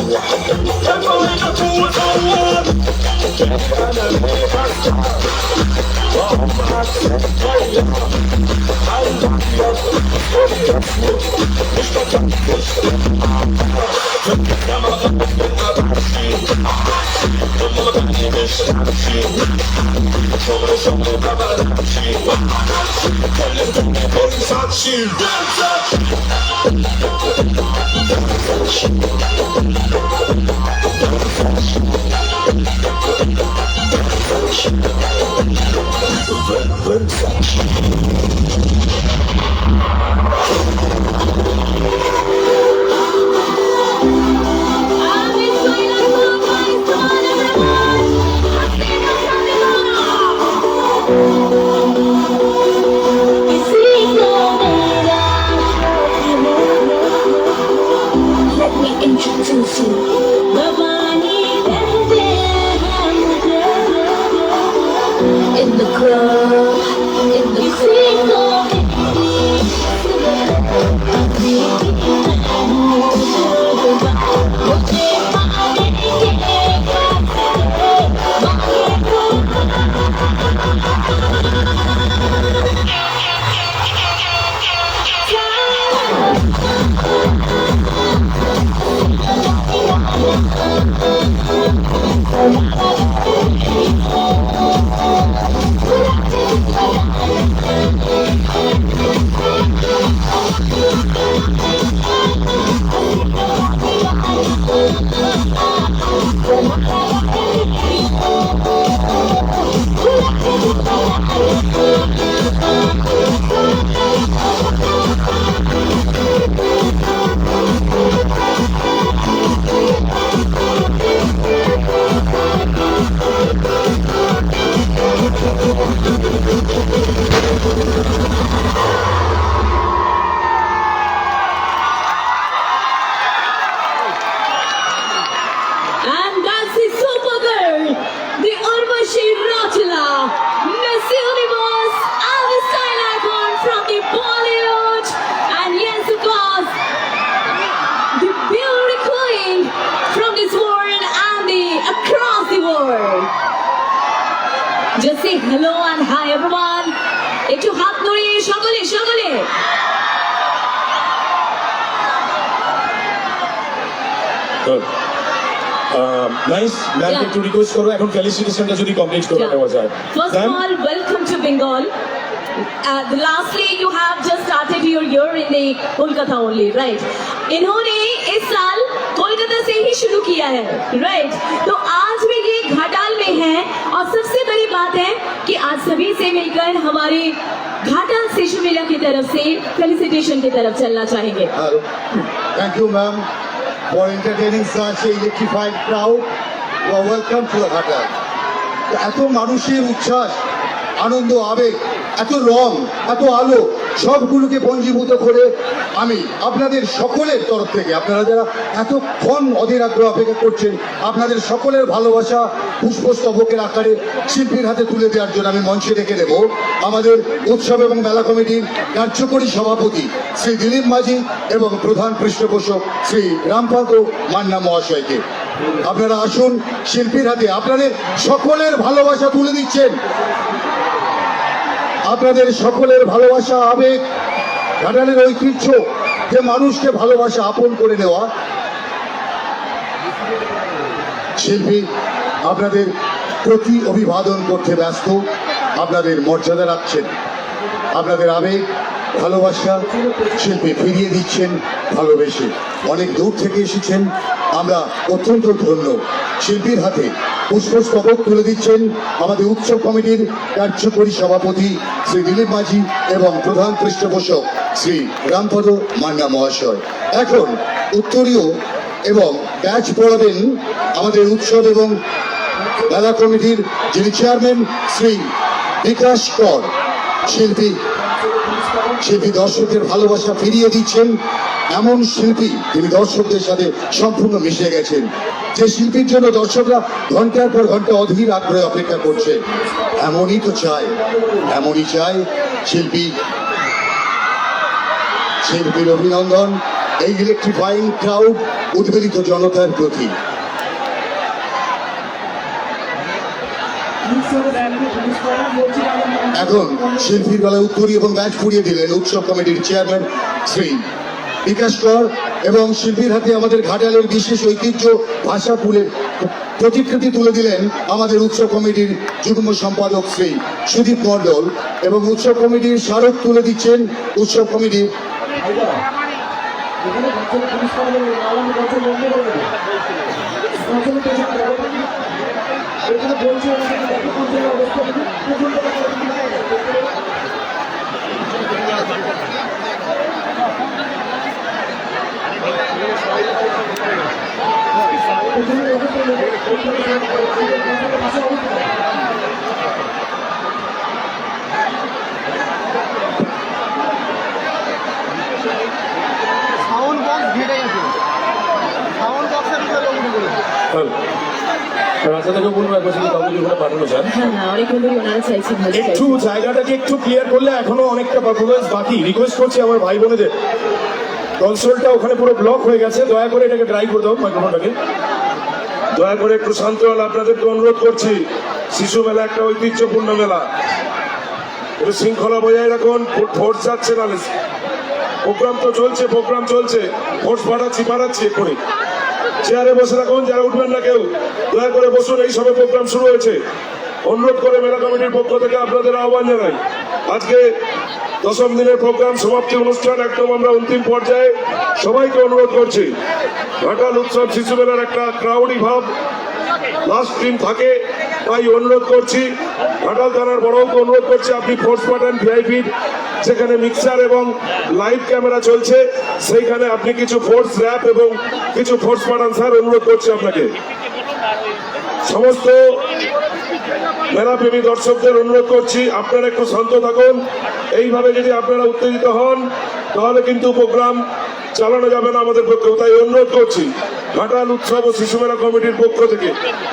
Let me introduce you. In the club, in the And that's the Supergirl, the Urvashi Rautela, Miss Universe, and the style icon from the Bollywood. And yes, of course, the beauty queen from this world and the across the world. Just say hello and hi everyone. একটু হাত নড়িয়ে সকলে সকলে nice ma'am একটু request করবো এখন ফেলিসিটেশনটা যদি complete করে দেওয়া যায় First of all, welcome to Bengal. Lastly, you have just started your year in the Kolkata only, right? इन्होंने इस साल कोलकाता से ही शुरू किया है, right? तो आज भी ये घाटाल में है और सबसे बड़ी बात है कि आज सभी से मिलकर हमारे घाटाल शिशु मेला की तरफ से फेलिसिटेशन की तरफ चलना चाहेंगे. Thank you, ma'am, for entertaining such a electrified crowd. You are welcome to the Ghatal. এত মানুষের উচ্ছ্বাস, আনন্দ, আবেগ, এত রং, এত আলো সবগুলোকে পঞ্জীভূত করে আমি আপনাদের সকলের তরফ থেকে, আপনারা যারা এতক্ষণ অধীর আগ্রহ অপেক্ষা করছেন, আপনাদের সকলের ভালোবাসা পুষ্পস্তবকের আকারে শিল্পীর হাতে তুলে দেওয়ার জন্য আমি মঞ্চে রেখে দেব আমাদের উৎসব এবং মেলা কমিটির কার্যকরী সভাপতি শ্রী দিলীপ মাঝি এবং প্রধান পৃষ্ঠপোষক শ্রী রামপদ মান্না মহাশয়কে। আপনারা আসুন, শিল্পীর হাতে আপনাদের সকলের ভালোবাসা তুলে দিচ্ছেন, আপনাদের সকলের ভালোবাসা, আবেগ, ঘাটালের ঐতিহ্য, যে মানুষকে ভালোবাসা আপন করে নেওয়া। শিল্পী আপনাদের প্রতি অভিবাদন করতে ব্যস্ত, আপনাদের মর্যাদা রাখছেন, আপনাদের আবেগ ভালোবাসা শিল্পী ফিরিয়ে দিচ্ছেন ভালোবেসে। অনেক দূর থেকে এসেছেন, আমরা অত্যন্ত ধন্য। শিল্পীর হাতে পুষ্পস্তবক তুলে দিচ্ছেন আমাদের উৎসব কমিটির কার্যকরী সভাপতি শ্রী দিলীপ মাঝি এবং প্রধান পৃষ্ঠপোষক শ্রী রামপদ মান্না মহাশয়। এখন উত্তরীয় এবং ব্যাচ পড়াবেন আমাদের উৎসব এবং মেলা কমিটির যিনি চেয়ারম্যান শ্রী বিকাশ কর। শিল্পী দর্শকদের ভালোবাসা ফিরিয়ে দিচ্ছেন এমন শিল্পী তিনি দর্শকদের সাথে সম্পূর্ণ মিশে গেছেন, যে শিল্পীর জন্য দর্শকরা ঘন্টার পর ঘন্টা অধীর আগ্রহে অপেক্ষা করছে। এমনই চায় শিল্পীর অভিনন্দন এই ইলেকট্রিফাইং ক্রাউড, উদ্বেলিত জনতার প্রতি। এখন শিল্পীর গলায় উত্তরী এবং ব্যাচ পুড়িয়ে দিলেন উৎসব কমিটির চেয়ারম্যান শ্রী বিকাশ কর, এবং শিল্পীর হাতে আমাদের ঘাটালের বিশেষ ঐতিহ্য ভাষা ফুলের প্রতিকৃতি তুলে দিলেন আমাদের উৎসব কমিটির যুগ্ম সম্পাদক শ্রী সুদীপ মণ্ডল, এবং উৎসব কমিটির স্মারক তুলে দিচ্ছেন উৎসব কমিটির সাউন্ড বক্স ঘেটে গেছে, সাউন্ড বক্সের ভিতরে উঠে পড়েছে। রাস্তাটাকে বলবো একবার শুধু কাউকে ওখানে পাঠানো যায়। হ্যাঁ, অনেকক্ষণ ধরে ওনারা চাইছেন ভালো একটু চাইছেন। জায়গাটাকে একটু ক্লিয়ার করলে, এখনো অনেকটা পারফরমেন্স বাকি। রিকোয়েস্ট করছি আমার ভাই বোনেদের, কনসোলটা ওখানে পুরো ব্লক হয়ে গেছে, দয়া করে এটাকে ট্রাই করে দাও মাইক্রোফোনটাকে। দয়া করে একটু শান্ত হন, আপনাদেরকে অনুরোধ করছি। শিশু মেলা একটা ঐতিহ্যপূর্ণ মেলা, একটু শৃঙ্খলা বজায় রাখুন। ফোর্স যাচ্ছে না, প্রোগ্রাম তো চলছে, ফোর্স পাঠাচ্ছি এক্ষুনি। চেয়ারে বসে রাখুন, যারা উঠবেন না কেউ দয়া করে বসুন, এই সবে প্রোগ্রাম শুরু হয়েছে। অনুরোধ করে মেলা কমিটির পক্ষ থেকে আপনাদের আহ্বান জানাই, আজকে 10ম দিনের প্রোগ্রাম সমাপ্তি অনুষ্ঠান একদম আমরা অন্তিম পর্যায়ে। সবাইকে অনুরোধ করছি, ঘাটাল উৎসব শিশু মেলার একটা ক্রাউডি ভাব লাস্ট দিন থাকে, তাই অনুরোধ করছি, ঘাটাল থানার বড়বাবুকে অনুরোধ করছি, আপনি ফোর্স পাঠান ভিআইপি, সেখানে মিক্সার এবং লাইভ ক্যামেরা চলছে, সেইখানে আপনি কিছু ফোর্স র্যাপ এবং কিছু ফোর্স পাঠান স্যার, অনুরোধ করছি আপনাকে। সমস্ত মেলাপ্রেমী দর্শকদের অনুরোধ করছি, আপনারা একটু শান্ত থাকুন। এইভাবে যদি আপনারা উত্তেজিত হন তাহলে কিন্তু প্রোগ্রাম চালানো যাবে না আমাদের পক্ষে, তাই অনুরোধ করছি ঘাটাল উৎসব ও শিশু মেলা কমিটির পক্ষ থেকে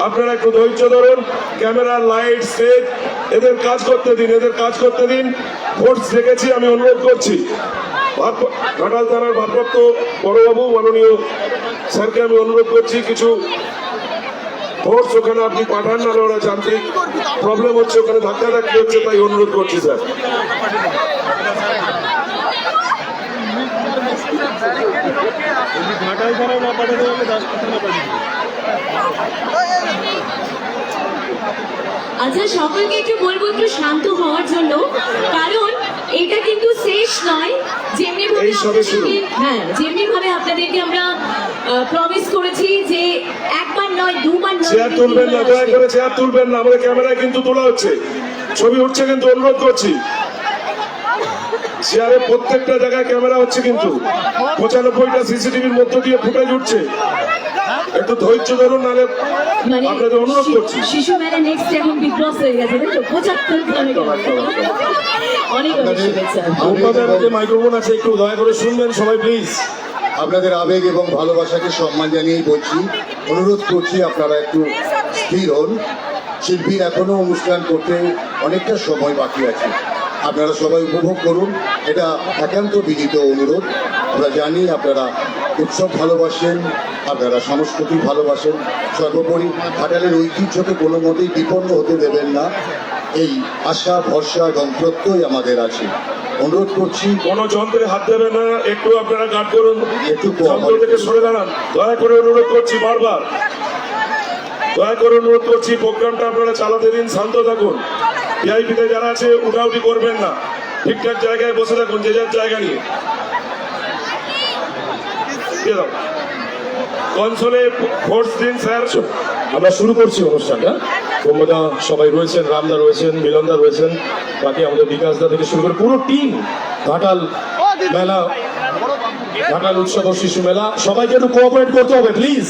আপনারা একটু ধৈর্য ধরুন। ক্যামেরা, লাইট, স্টেজ এদের কাজ করতে দিন। ফোর্স রেখেছি, আমি অনুরোধ করছি ঘাটাল থানার ভারপ্রাপ্ত বড়বাবু মাননীয় স্যারকে আমি অনুরোধ করছি, কিছু ফোর্স ওখানে আপনি পাঠান, না ওরা যান্ত্রিক প্রবলেম হচ্ছে, ওখানে ধাক্কাধাক্কি হচ্ছে, তাই অনুরোধ করছি স্যার। ঘাটাল ছাড়াও না পাঠাতে হলে 10% পাঠিয়ে। আচ্ছা, সকলকে একটু বলবো একটু শান্ত হওয়ার জন্য, কারণ এটা কিন্তু শেষ নয়। যেমনি ভাবে আপনাদেরকে আমরা প্রমিস করেছি যে একবার নয়, দুবার নয়, চেয়ার তুলবেন না, দয়া করে চেয়ার তুলবেন না, আমাদের ক্যামেরায় কিন্তু তোলা হচ্ছে, ছবি উঠছে, কিন্তু অনুরোধ করছি চেয়ারে প্রত্যেকটা জায়গায় ক্যামেরা হচ্ছে, কিন্তু 95টা সিসিটিভির মধ্য দিয়ে ফুটেজ উঠছে, একটু ধৈর্য ধরুন, নাহলে মানে আপনাদের অনুরোধ করছি। শিশু মেলা নেক্সট এখন বিগ বস হয়ে গেছে, তাই তো? 75 অনেক শুভেচ্ছা। মাইক্রোফোন আছে, একটু দয়া করে শুনবেন সবাই প্লিজ। আপনাদের আবেগ এবং ভালোবাসাকে সম্মান জানিয়েই বলছি, অনুরোধ করছি আপনারা একটু স্থির হন। শিল্পীর এখনো অনুষ্ঠান করতে অনেকটা সময় বাকি আছে, আপনারা সবাই উপভোগ করুন, এটা একান্ত বিনীত অনুরোধ। আমরা জানি আপনারা উৎসব ভালোবাসেন, আপনারা সংস্কৃতি ভালোবাসেন, সর্বোপরি ঘাটালের ঐতিহ্যকে কোনো মতেই বিপন্ন হতে দেবেন না, এই আশা, ভরসা এবং প্রত্যয় আমাদের আছে। অনুরোধ করছি কোনো যন্ত্রে হাত দেবেন না, একটু আপনারা গার্ড করুন, একটু যন্ত্র থেকে সরে দাঁড়ান, দয়া করে অনুরোধ করছি, বারবার দয়া করে অনুরোধ করছি, প্রোগ্রামটা আপনারা চালাতে দিন, শান্ত থাকুন। ভিআইপিতে যারা আছে উঠাউঠি করবেন না, ঠিকঠাক জায়গায় বসে থাকুন, যে যার জায়গা নিয়ে। কনসোলে ফোর্স দিন স্যার। আমরা শুরু করছি অনুষ্ঠানটা। কুম্ভদা সবাই রয়েছেন, রামদা রয়েছেন, মিলনদা রয়েছেন, বাকি আমাদের বিকাশদা থেকে শুরু করে পুরো টিম। ঘাটাল মেলা, ঘাটাল উৎসব ও শিশু মেলা, সবাইকে একটু কোঅপারেট করতে হবে প্লিজ।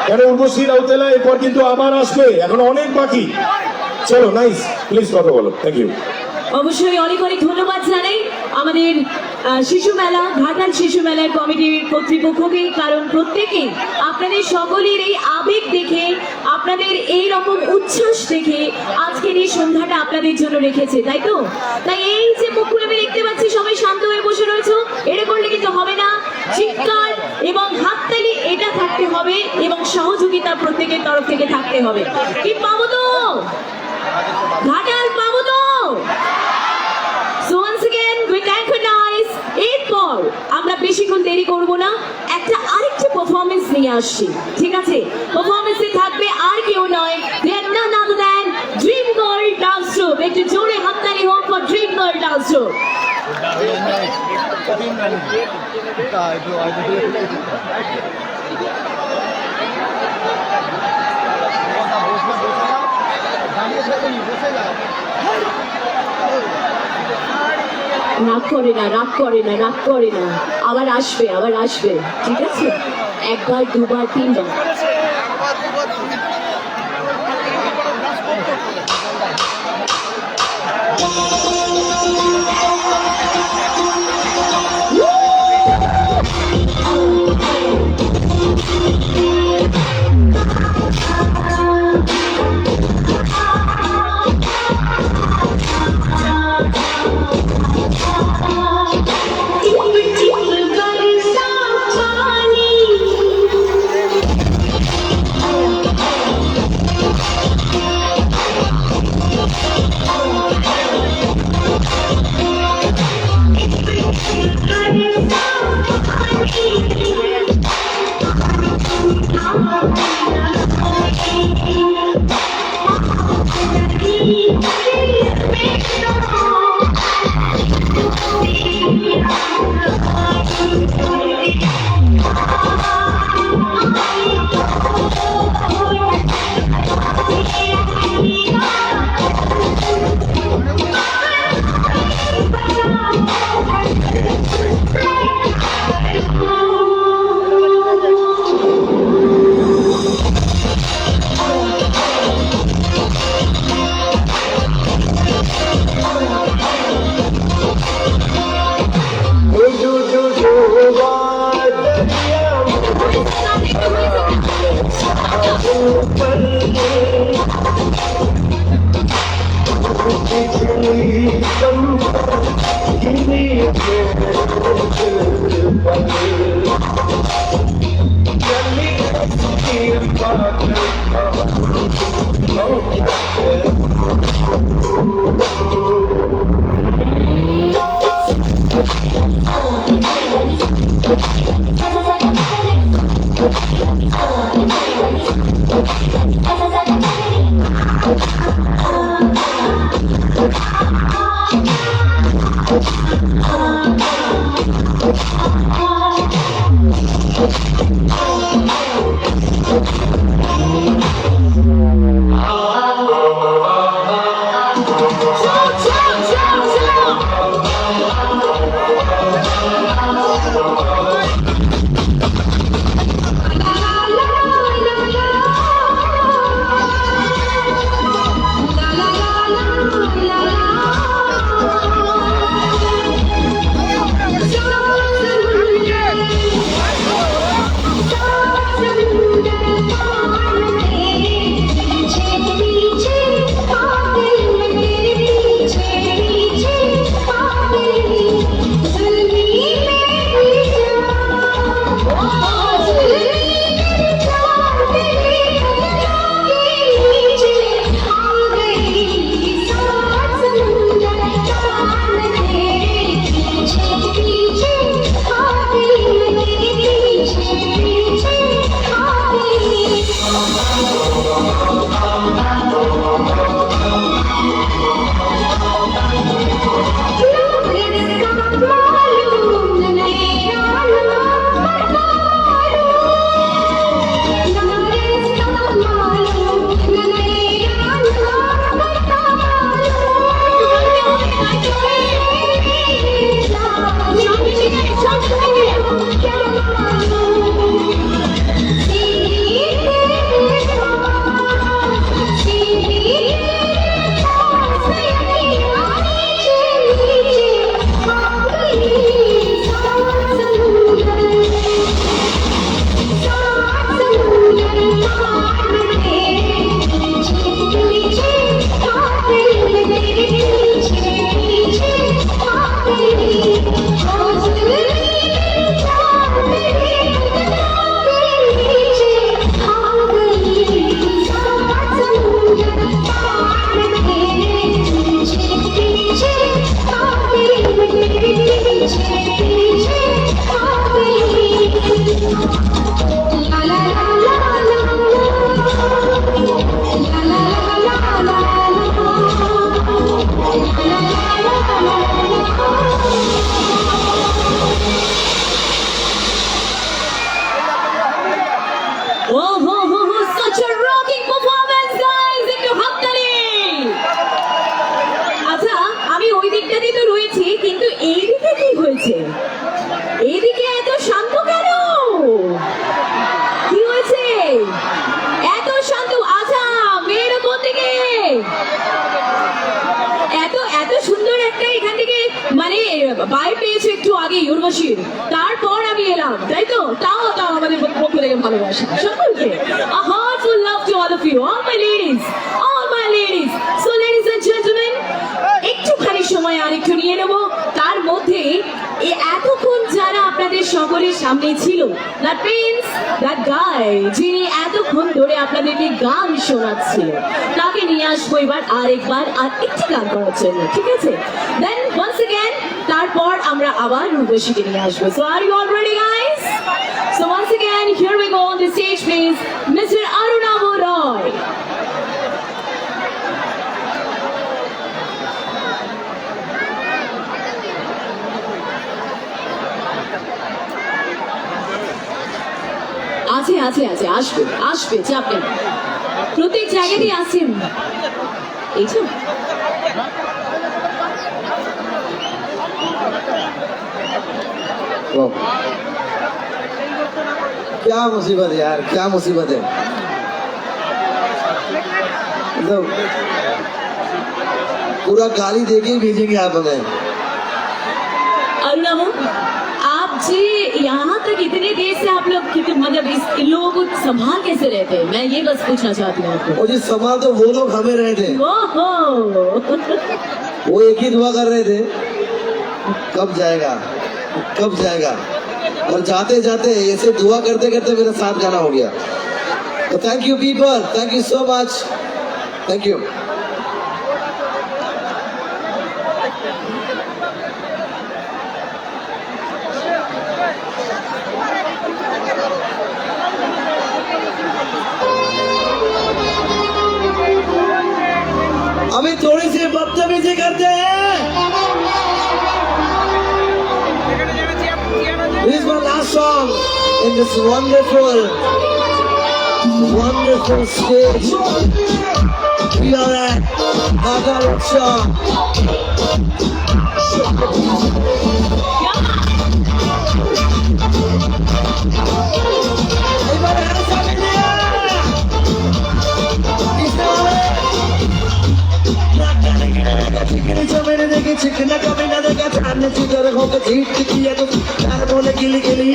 কেন উর্বশী রাউতেলা এরপর কিন্তু আবার আসবে, এখন অনেক বাকি। চলো নাইস, প্লিজ কথা বলো, থ্যাংক ইউ। অবশ্যই অনেক অনেক ধন্যবাদ জানাই আমাদের শিশু মেলা, ঘাটাল শিশু মেলার কমিটির কর্তৃপক্ষকে, কারণ প্রত্যেকেই আপনাদের সকলের এই আবেগ দেখে, আপনাদের এই রকম উচ্ছ্বাস দেখে আজকের এই সন্ধ্যাটা আপনাদের জন্য রেখেছে, তাই তো? তাই এই যে মুখগুলো আমি দেখতে পাচ্ছি সবাই শান্ত হয়ে বসে রয়েছে, এটা করলে কিন্তু হবে না। চিৎকার এবং হাততালি এটা থাকতে হবে এবং সহযোগিতা প্রত্যেকের তরফ থেকে থাকতে হবে। কি পাবো তো? ঘাটাল পাবো তো? So once again we recognize এরপর আমরা বেশিক্ষণ দেরি করব না, একটা আরেকটা পারফরমেন্স নিয়ে আসছি, ঠিক আছে? পারফরমেন্সে থাকবে আর কেউ নয়, they are none other than Dream Girl Dance Troupe। একটু জোরে হাততালি হোক for Dream Girl Dance Troupe। রাগ করে না, রাগ করে না, রাগ করে না, আবার আসবে, আবার আসবে, ঠিক আছে? একবার, দুবার, তিনবার। বাই পেয়েছে একটু আগে উর্বশীর, তারপর আমি এলাম, তাই তো? তাও আমাদের পক্ষ থেকে ভালোবাসা সকলকে। A heartful love to all of you, all my ladies, all my ladies. So ladies and gentlemen, একটুখানি সময় আর একটু নিয়ে নেব। তার মধ্যে এতক্ষণ যারা আপনাদের সকলের সামনে ছিল, that means that guy যিনি এতক্ষণ ধরে আপনাদেরকে গান শোনাচ্ছিল, তাকে নিয়ে আসবো এবার আরেকবার আর একটি গান করার জন্য, ঠিক আছে? Then once again তারপর আমরা আবার উর্বশীকে নিয়ে আসবো। So are you all ready guys? So once again here we go on the stage please, Mr. Arunabh Roy. আছে আসবে চাপ নেই, প্রত্যেক জায়গাতেই আসেন। এই তো क्या मुसीबत है यार, क्या मुसीबत है। मतलब पूरा गाली देके ही भेजेंगे आप हमें। अरुणाभ, आप जी यहाँ तक इतने देर से आप लोग मतलब इन लोगों को संभाल कैसे रहते हैं, मैं ये बस पूछना चाहती हूँ आपको। और जी संभाल तो वो लोग हमें रहे थे, ओहो वो एक ही दुआ कर रहे थे, कब जाएगा कब जाएगा। और जाते जाते ऐसे दुआ करते करते मेरा साथ गाना हो गया। तो thank you people, thank you so much, thank you. अभी थोड़ी सी बदतमीजी करते हैं। This is my last song in this wonderful stage. We are at Bhagavatsha. Everybody hands up in the air. मैंने देखी चिकना कभी ना देखा, सामने चिकर होकर जीत किया तो चार बोले गिली गिली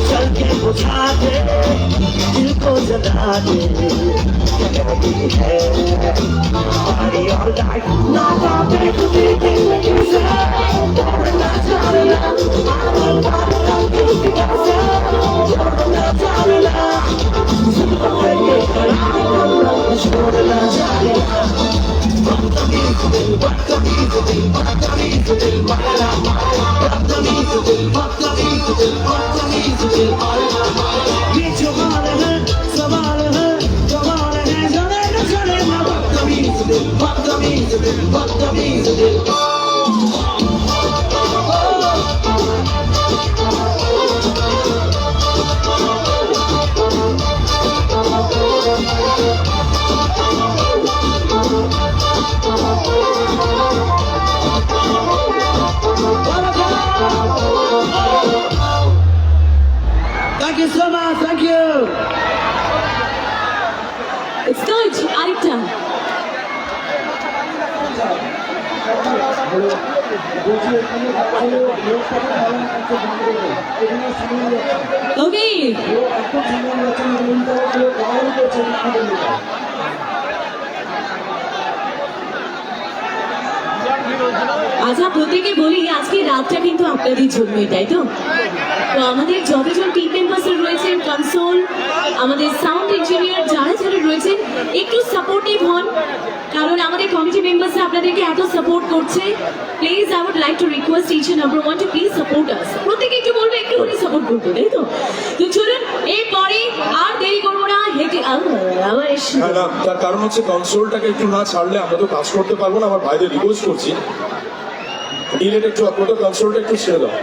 चल के बुझा दे दिल को जला दे। होती है हमारी और लाइफ ना बातें खुशी जिंदगी से छोड़ना चाहना छोड़ना चाहना बदतमीज दिल बदतमीज दिल बदतमीज दिल मारा बदतमीज दिल बदतमीज दिल बदतमीज दिल मारा ये सवाल है जाने न जाने ना बदतमीज दिल बदतमीज दिल बदतमीज दिल Thank you so much, thank you. It's good, আরেকটা। Okay. আচ্ছা প্রত্যেকে বলি আজকে রাতটা কিন্তু আপনাদের জন্যই, তাই তো? তো আমাদের যতজন টিম মেম্বার্স রয়েছেন, কনসোল, আমাদের সাউন্ড ইঞ্জিনিয়ার যারা যারা রয়েছেন একটু সাপোর্টিভ হন, কারণ আমাদের কমিটি মেম্বার্স আপনাদেরকে এত সাপোর্ট করছে। Please I would like to request each and everyone to please support us. প্রত্যেকে একটু বলবে একটু করে সাপোর্ট করবে, তাই তো? তো চলুন এরপরে আর দেরি করবো না, হেঁটে আবার এসে হ্যাঁ না, তার কারণ হচ্ছে কনসোলটাকে একটু না ছাড়লে আমরা তো কাজ করতে পারবো না। আমার ভাইদের রিকোয়েস্ট করছি ডিলেট একটু আপনাদের কনসোলটা একটু ছেড়ে দাও।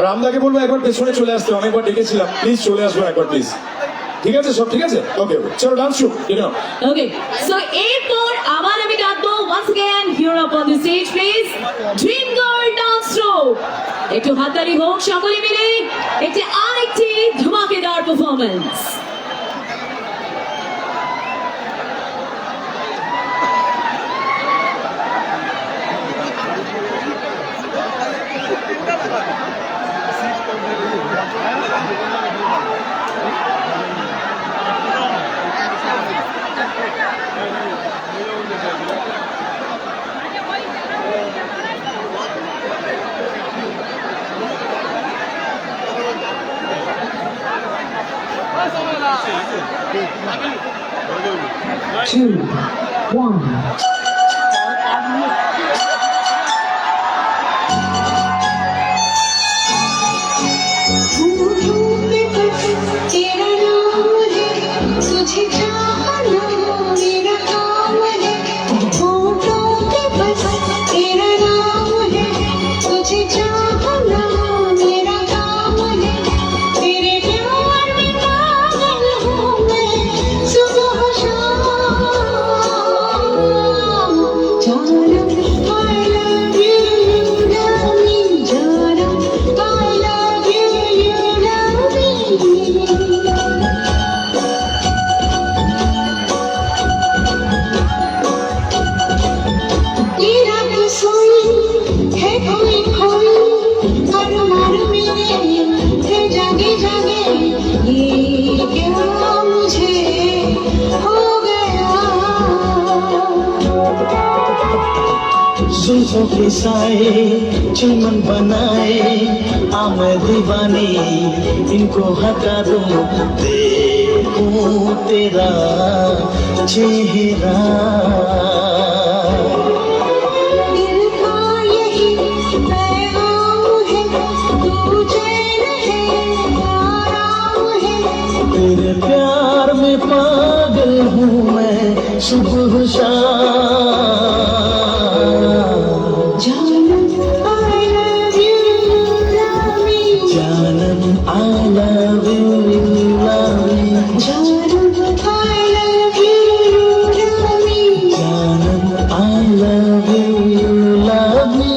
রামদাকে বলবো একবার পেছনে চলে আসতে, অনেকবার ডেকেছিলাম, প্লিজ চলে আসবো একবার প্লিজ। ঠিক আছে, সব ঠিক আছে, ওকে ওকে, চলো ডান্স শুরু। ওকে, সো এরপর আবার আমি ডাকবো once again here up on the stage please Dream Girl Dance Troupe। একটু হাততালি হোক সকলে মিলে, একটি আরেকটি ধমাকেদার পারফরম্যান্স। Two, one. तेरा नाम है, तुझे चाहना मेरा काम है, होठों पे बस तेरा नाम है, तुझे चाहना मेरा काम है, तेरे प्यार में पागल हूँ मैं सुबह शाम। जानम I love you, you love me, जानम I love you, you love me। तेरा कोई है कोई कोई अरमान मेरे है जागे जागे, ये क्या मुझे हो गया। जुल्फों के साए चमन बनाए आमे दीवानी इनको हटा दूं, देखूं तेरा चेहरा। दिल का यही पैगाम है, तू चैन है आराम है। तेरे प्यार में पागल हूँ मैं सुबह शाम। जानम I love you, you love me। जानम I love you, you love me। जानम I love you, you love me। जानम I love you, you love me।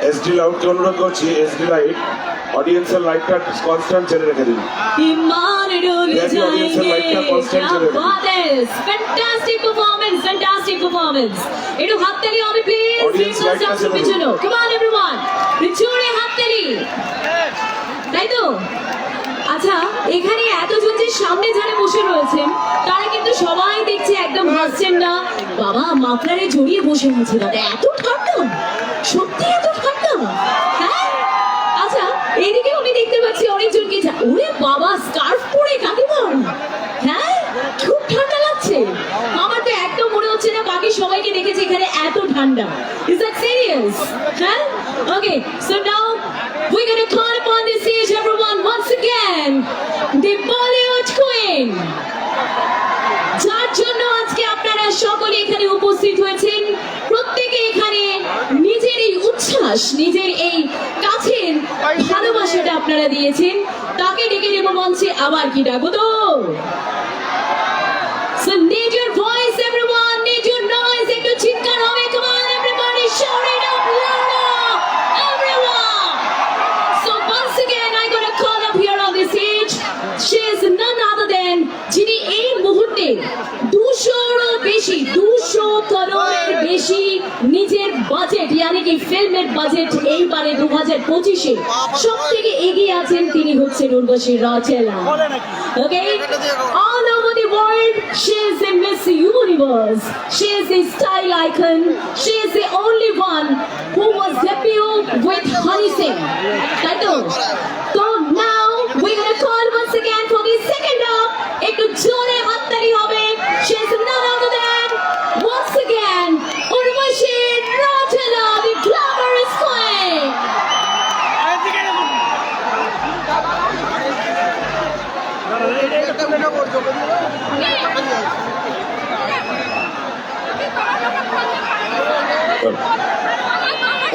SD লাউডকে অনুরোধ করছি, এসডি লাইট অডিয়েন্সের লাইটটা কনস্ট্যান্ট ছেড়ে রেখে দিন। ईमान डोल जाएंगे क्या बात है फैंटास्टिक परफॉर्मेंस একটু হাততালি হবে প্লিজ Audience light আছে বলুন। পিছনে কাম অন एवरीवन জোরে হাততালি তাই তো আচ্ছা এখানে এতজন যে সামনে যারা বসে রয়েছেন তারা কিন্তু সবাই দেখছে একদম হাসছেন না বাবা মাফলারে জড়িয়ে বসে আছে দাদা এত ঠান্ডা সত্যি এত ঠান্ডা হ্যাঁ আচ্ছা এদিকে আমি দেখতে পাচ্ছি অনেকজনকে ওরে বাবা স্কার্ফ পরে কাকিমা হ্যাঁ খুব ঠান্ডা লাগছে আমার তো একদম মনে হচ্ছে না বাকি সবাইকে দেখেছি এখানে এত ঠান্ডা ইজ দ্যাট সিরিয়াস হ্যাঁ okay so now we're going to call upon the stage everyone once again the Bollywood queen যার জন্য আজকে আপনারা সকলে এখানে উপস্থিত হয়েছেন প্রত্যেকে এখানে নিজের এই উচ্ছ্বাস নিজের এই কাছের ভালোবাসাটা আপনারা দিয়েছেন তাকে ডেকে নেব মঞ্চে আবার কি ডাকবো তো So need your voice everyone need your noise একটু চিৎকার হবে come on everybody shout it up louder everyone so once again I gotta call up here on the stage she is none other than যিনি এই মুহূর্তে 200 করোড়ের বেশি নিজের budget यानी कि ফিল্মের বাজেট এইবারে 2025 এ সবথেকে এগিয়ে আছেন তিনি হচ্ছেন Urvashi Rautela okay all over the world she is a Miss Universe she is a style icon she is the only one who was debut with Honey Singh তাই তো so now we're going to call once again for the second half একটু জোরে হাততালি হবে she is none other than once again Urvashi Rautela the glamorous queen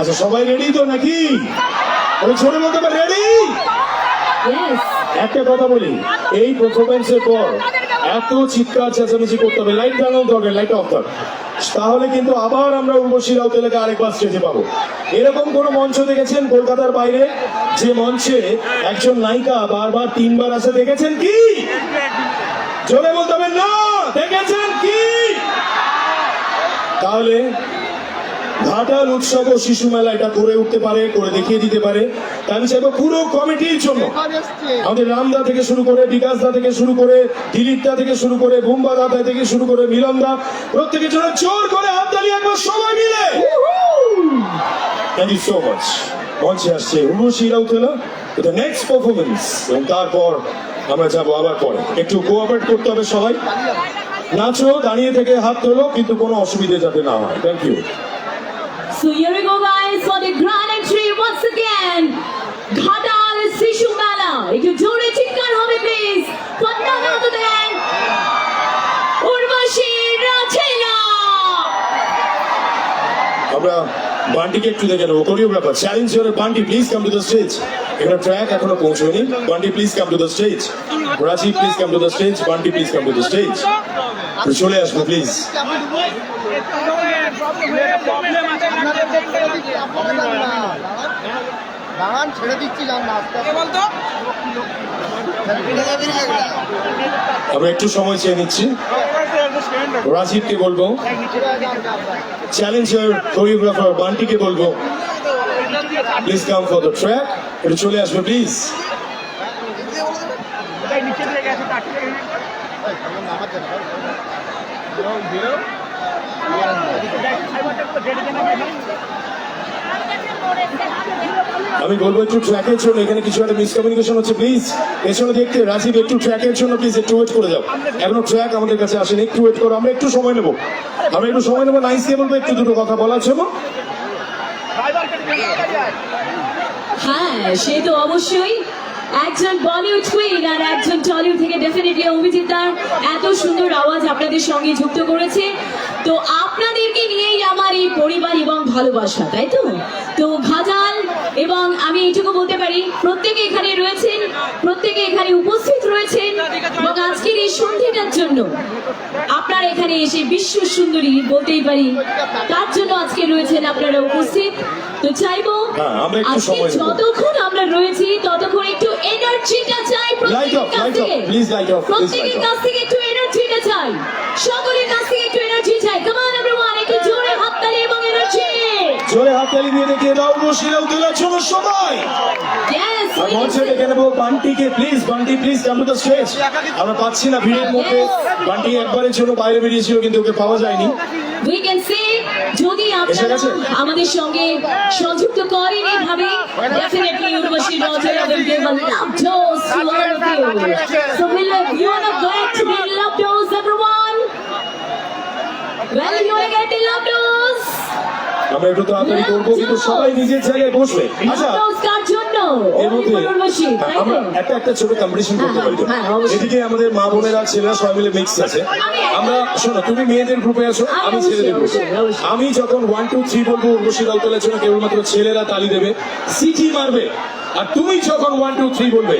আচ্ছা সবাই ready তো নাকি? আমি ছোট মতো রেডি? yes একটা কথা বলি, এই পারফরমেন্সের পর এত চিৎকার চেঁচামেচি করতে হবে, লাইট জ্বালানো দরকার, লাইট অফ কর, তাহলে কিন্তু আবার আমরা উর্বশী রাউতেলাকে আরেকবার স্টেজে পাবো। এরকম কোন মঞ্চ দেখেছেন কলকাতার বাইরে যে মঞ্চে একজন নায়িকা বারবার 3 বার আসে দেখেছেন কি? জোরে বলতে হবে না, দেখেছেন কি? তাহলে ঘাটাল উৎসব ও শিশু মেলা এটা করে উঠতে পারে, করে দেখিয়ে দিতে পারে। তাই আমি চাইবো পুরো কমিটির জন্য, আমাদের রামদা থেকে শুরু করে, বিকাশ দা থেকে শুরু করে, দিলীপ দা থেকে শুরু করে, বুম্বা দা থেকে শুরু করে, মিলন দা, প্রত্যেকের জন্য জোর করে হাততালি একবার সবাই মিলে। Thank you so much. মঞ্চে আসছে Urvashi Rautela the next performance, এবং তারপর আমরা যাবো আবার পরে। একটু কোঅপারেট করতে হবে সবাই, নাচো, দাঁড়িয়ে থেকে হাত তোলো, কিন্তু কোনো অসুবিধা যাতে না হয়। Thank you. So here we go guys for the grand entry once again. Ghatal Sishu Mela. একটু জোরে চিৎকার হবে please. For none other than Urvashi Rautela. আমরা বান্টিকে একটু দেখে নেবো choreographer. Challenge your Bunty, please come to the stage. এখানে ট্র্যাক এখনো পৌঁছয়নি। Bunty please come to the stage. Raji please come to the stage. Bunty please come to the stage. চলে আসবো প্লিজ। দাঁড়ান, ছেড়ে দিচ্ছি, যান না। আমরা একটু সময় চেয়ে নিচ্ছি। রাজীবকে বলবো, চ্যালেঞ্জার কোরিওগ্রাফার বান্টিকে বলবো, please come for the track. একটু চলে আসবে প্লিজ। আমি বলবো একটু ট্র্যাকের জন্য, এখানে কিছু একটা মিসকমিউনিকেশন হচ্ছে, প্লিজ পেছনে দেখতে। রাজীব একটু ট্র্যাকের জন্য প্লিজ একটু ওয়েট করে যাও, এখনো ট্র্যাক আমাদের কাছে আসেনি, একটু ওয়েট করো, আমরা একটু সময় নেবো, নাইসকে বলবো একটু দুটো কথা বলার জন্য। হ্যাঁ, সে তো অবশ্যই একজন বলিউড কুইন আর একজন টলিউড থেকে ডেফিনেটলি অভিজিতার এত সুন্দর আওয়াজ আপনাদের সঙ্গে যুক্ত করেছে। তো আপনাদেরকে নিয়েই আমার এই পরিবার এবং ভালোবাসা, তাই তো? তো ঘাটাল এবং আমি এইটুকু বলতে পারি, প্রত্যেকে এখানে রয়েছেন, প্রত্যেকে এখানে উপস্থিত রয়েছেন এবং আজকের এই সন্ধ্যাটার জন্য আপনারা এখানে এসে বিশ্ব সুন্দরী বলতেই পারি, তার জন্য আজকে রয়েছেন আপনারা উপস্থিত। তো চাইবো আমরা একটু আজকে সময় নেব। যতক্ষণ আমরা রয়েছি ততক্ষণ একটু এনার্জিটা চাই প্রত্যেকের কাছ থেকে। প্লিজ লাইট অফ, প্রত্যেকের কাছ থেকে একটু এনার্জিটা চাই, সকলের কাছ থেকে একটু এনার্জি চাই। কাম অন এভরিওয়ান, একটু জোরে হাততালি এবং এনার্জি। জোরে হাততালি দিয়ে দেখে দাও রশিরাও তোলার জন্য সবাই। ইয়েস, আর মঞ্চে ডেকে নেবো বান্টিকে, please Bunty please come to the stage. আমরা পাচ্ছি না ভিড়ের মধ্যে, বান্টি একবারের জন্য বাইরে বেরিয়েছিল কিন্তু ওকে পাওয়া যায়নি। উই ক্যান সে যদি আপনারা আমাদের সঙ্গে সংযুক্ত করেন এইভাবে, ডেফিনেটলি উর্বশী রজয়া will give a love dose to all of you. So will you wanna get the love dose, everyone? Well, you wanna get the love dose? আমরা একটু তাড়াতাড়ি করবো, কিন্তু সবাই নিজের জায়গায় বসবে। আচ্ছা, Love dose কার জন্য? এর মধ্যে Only for উর্বশী, তাই তো? আমরা একটা ছোট কম্পিটিশন করতে পারি তো? হ্যাঁ, অবশ্যই। এদিকে আমাদের মা বোনেরা ছেলেরা সবাই মিলে মিক্স আছে। আমরা শোনো, তুমি মেয়েদের গ্রুপে আছো, আমি ছেলেদের গ্রুপে। আমি যখন 1 2 3 বলবো উর্বশী রাও তোলার জন্য কেবলমাত্র ছেলেরা তালি দেবে, সিটি মারবে। আর তুমি যখন 1 2 3 বলবে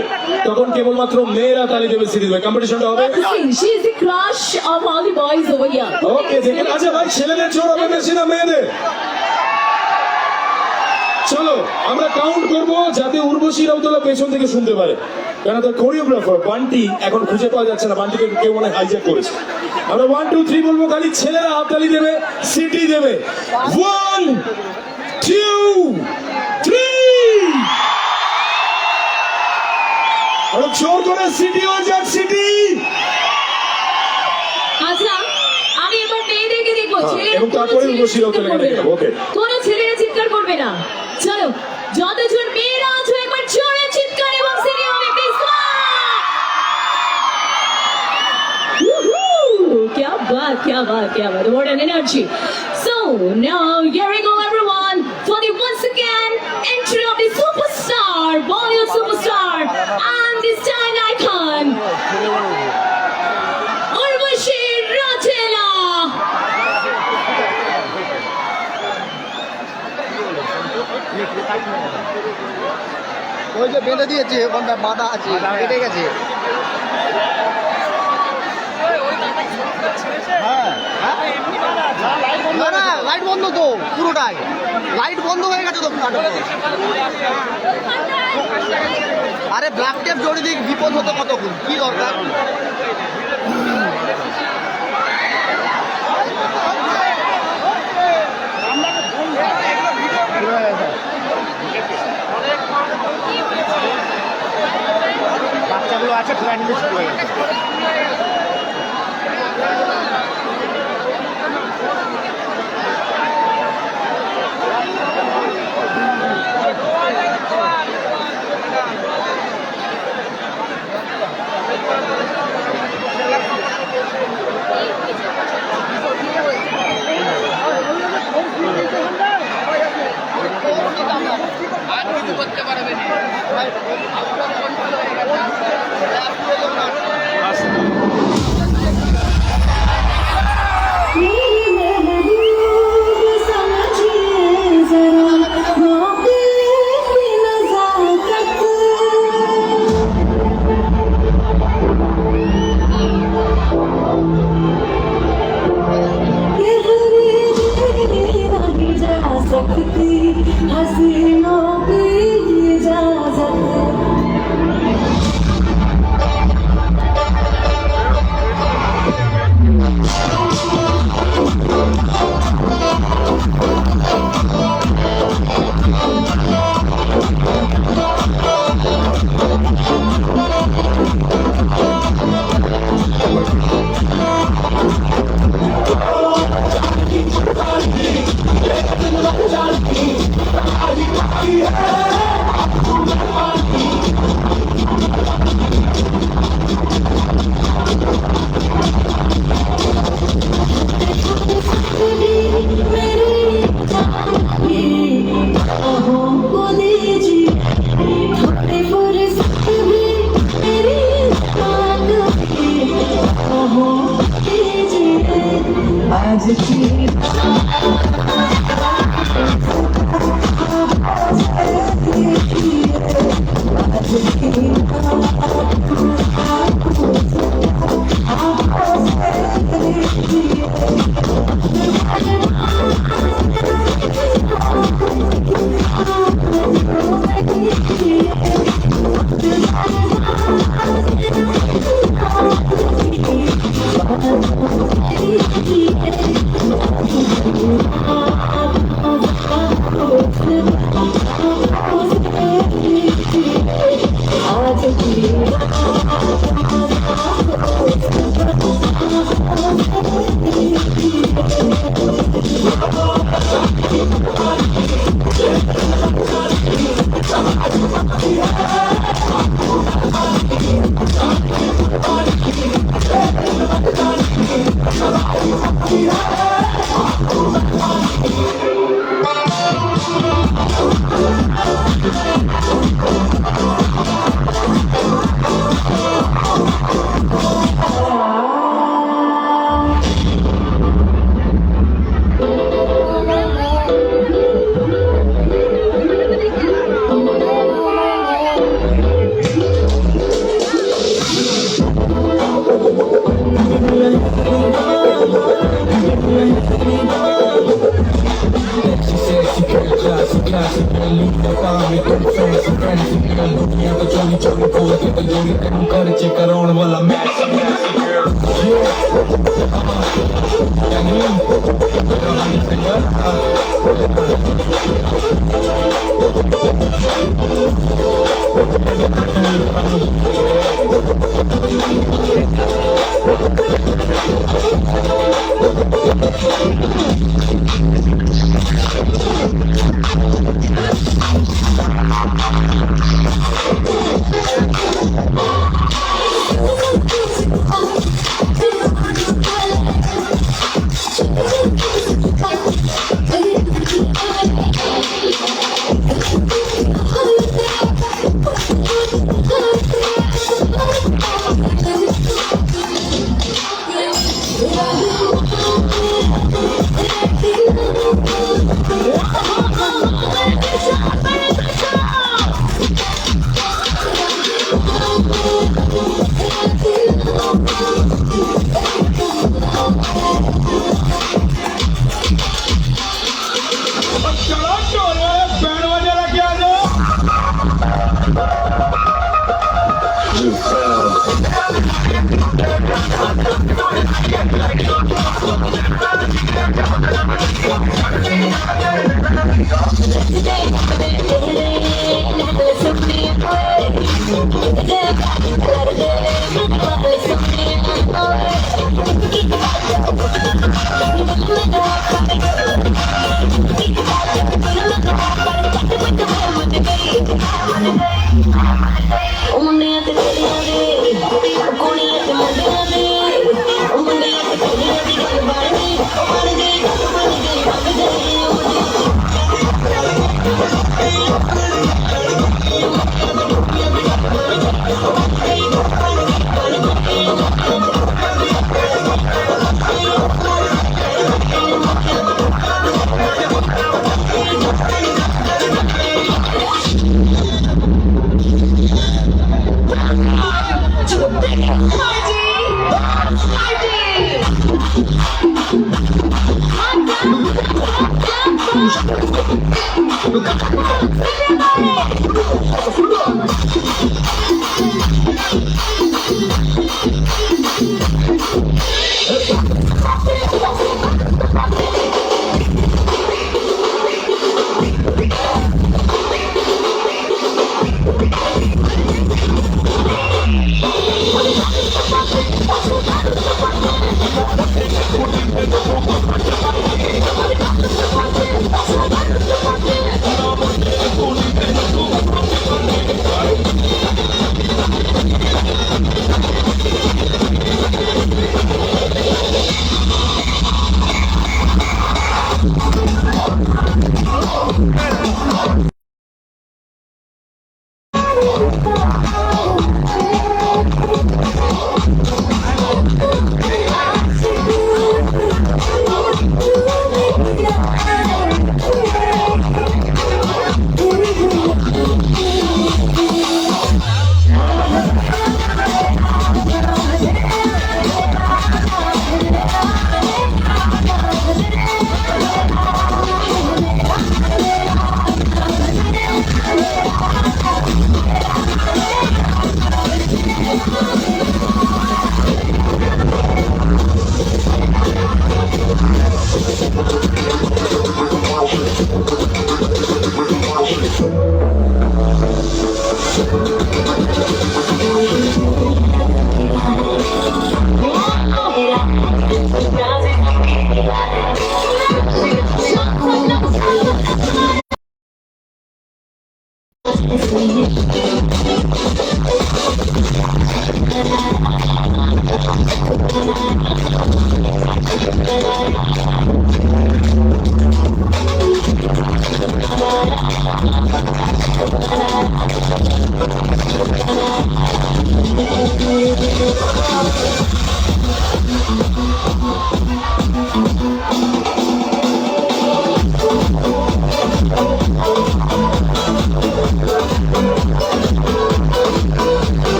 তখন কেবলমাত্র মেয়েরা তালি দেবে, সিটি দেবে। কম্পিটিশনটা হবে। She is the crush of all the boys over here. ওকে, দেখেন। আচ্ছা ভাই, ছেলেদের জোর হবে বেশি না মেয়েদের? চলো আমরা কাউন্ট করব যাতে উর্বশী রাউতলা পেছন থেকে শুনতে পারে, কারণ তার কোরিওগ্রাফার বান্টি এখন খুঁজে পাওয়া যাচ্ছে না, বান্টিকে কেউ মনে হাইজ্যাক করেছে। আমরা 1 2 3 বলবো, খালি ছেলেরা হাততালি দেবে, সিটি দেবে। 1 2 3, আরো জোর করে সিটি হয়ে যাক, সিটি। আচ্ছা, আমি এবার মেয়েদেরকে দেখবো, ছেলেরা এবং তারপরে কোনো উর্বশী ছেলেরা রাউতলাকে চিৎকার করবে দেখে না। নেবো, ওকে। কোনো ছেলেরা চিৎকার করবে না। চলো, যতজন মেয়েরা আছো একবার জোরে চিৎকার এবং সিটি হবে, প্লিজ। क्या बात, क्या बात, क्या बात! What an energy! So now here we go, everyone, for the once again entry of the superstar, Bollywood superstar, and the style icon, Urvashi Rautela. ওই যে বেঁধে দিয়েছে, ওখানটা বাধা আছে, কেটে গেছে। না না, লাইট বন্ধ তো পুরোটাই, লাইট বন্ধ হয়ে গেছে তো পুরোটা। আরে ব্ল্যাক টেপ জড়িয়ে দিয়ে বিপদ হতো কতক্ষণ, কি দরকার? বাচ্চাগুলো আছে, ফ্ল্যাট মিস হয়ে গেছে। हसीनों की इजाजत कराउण वाला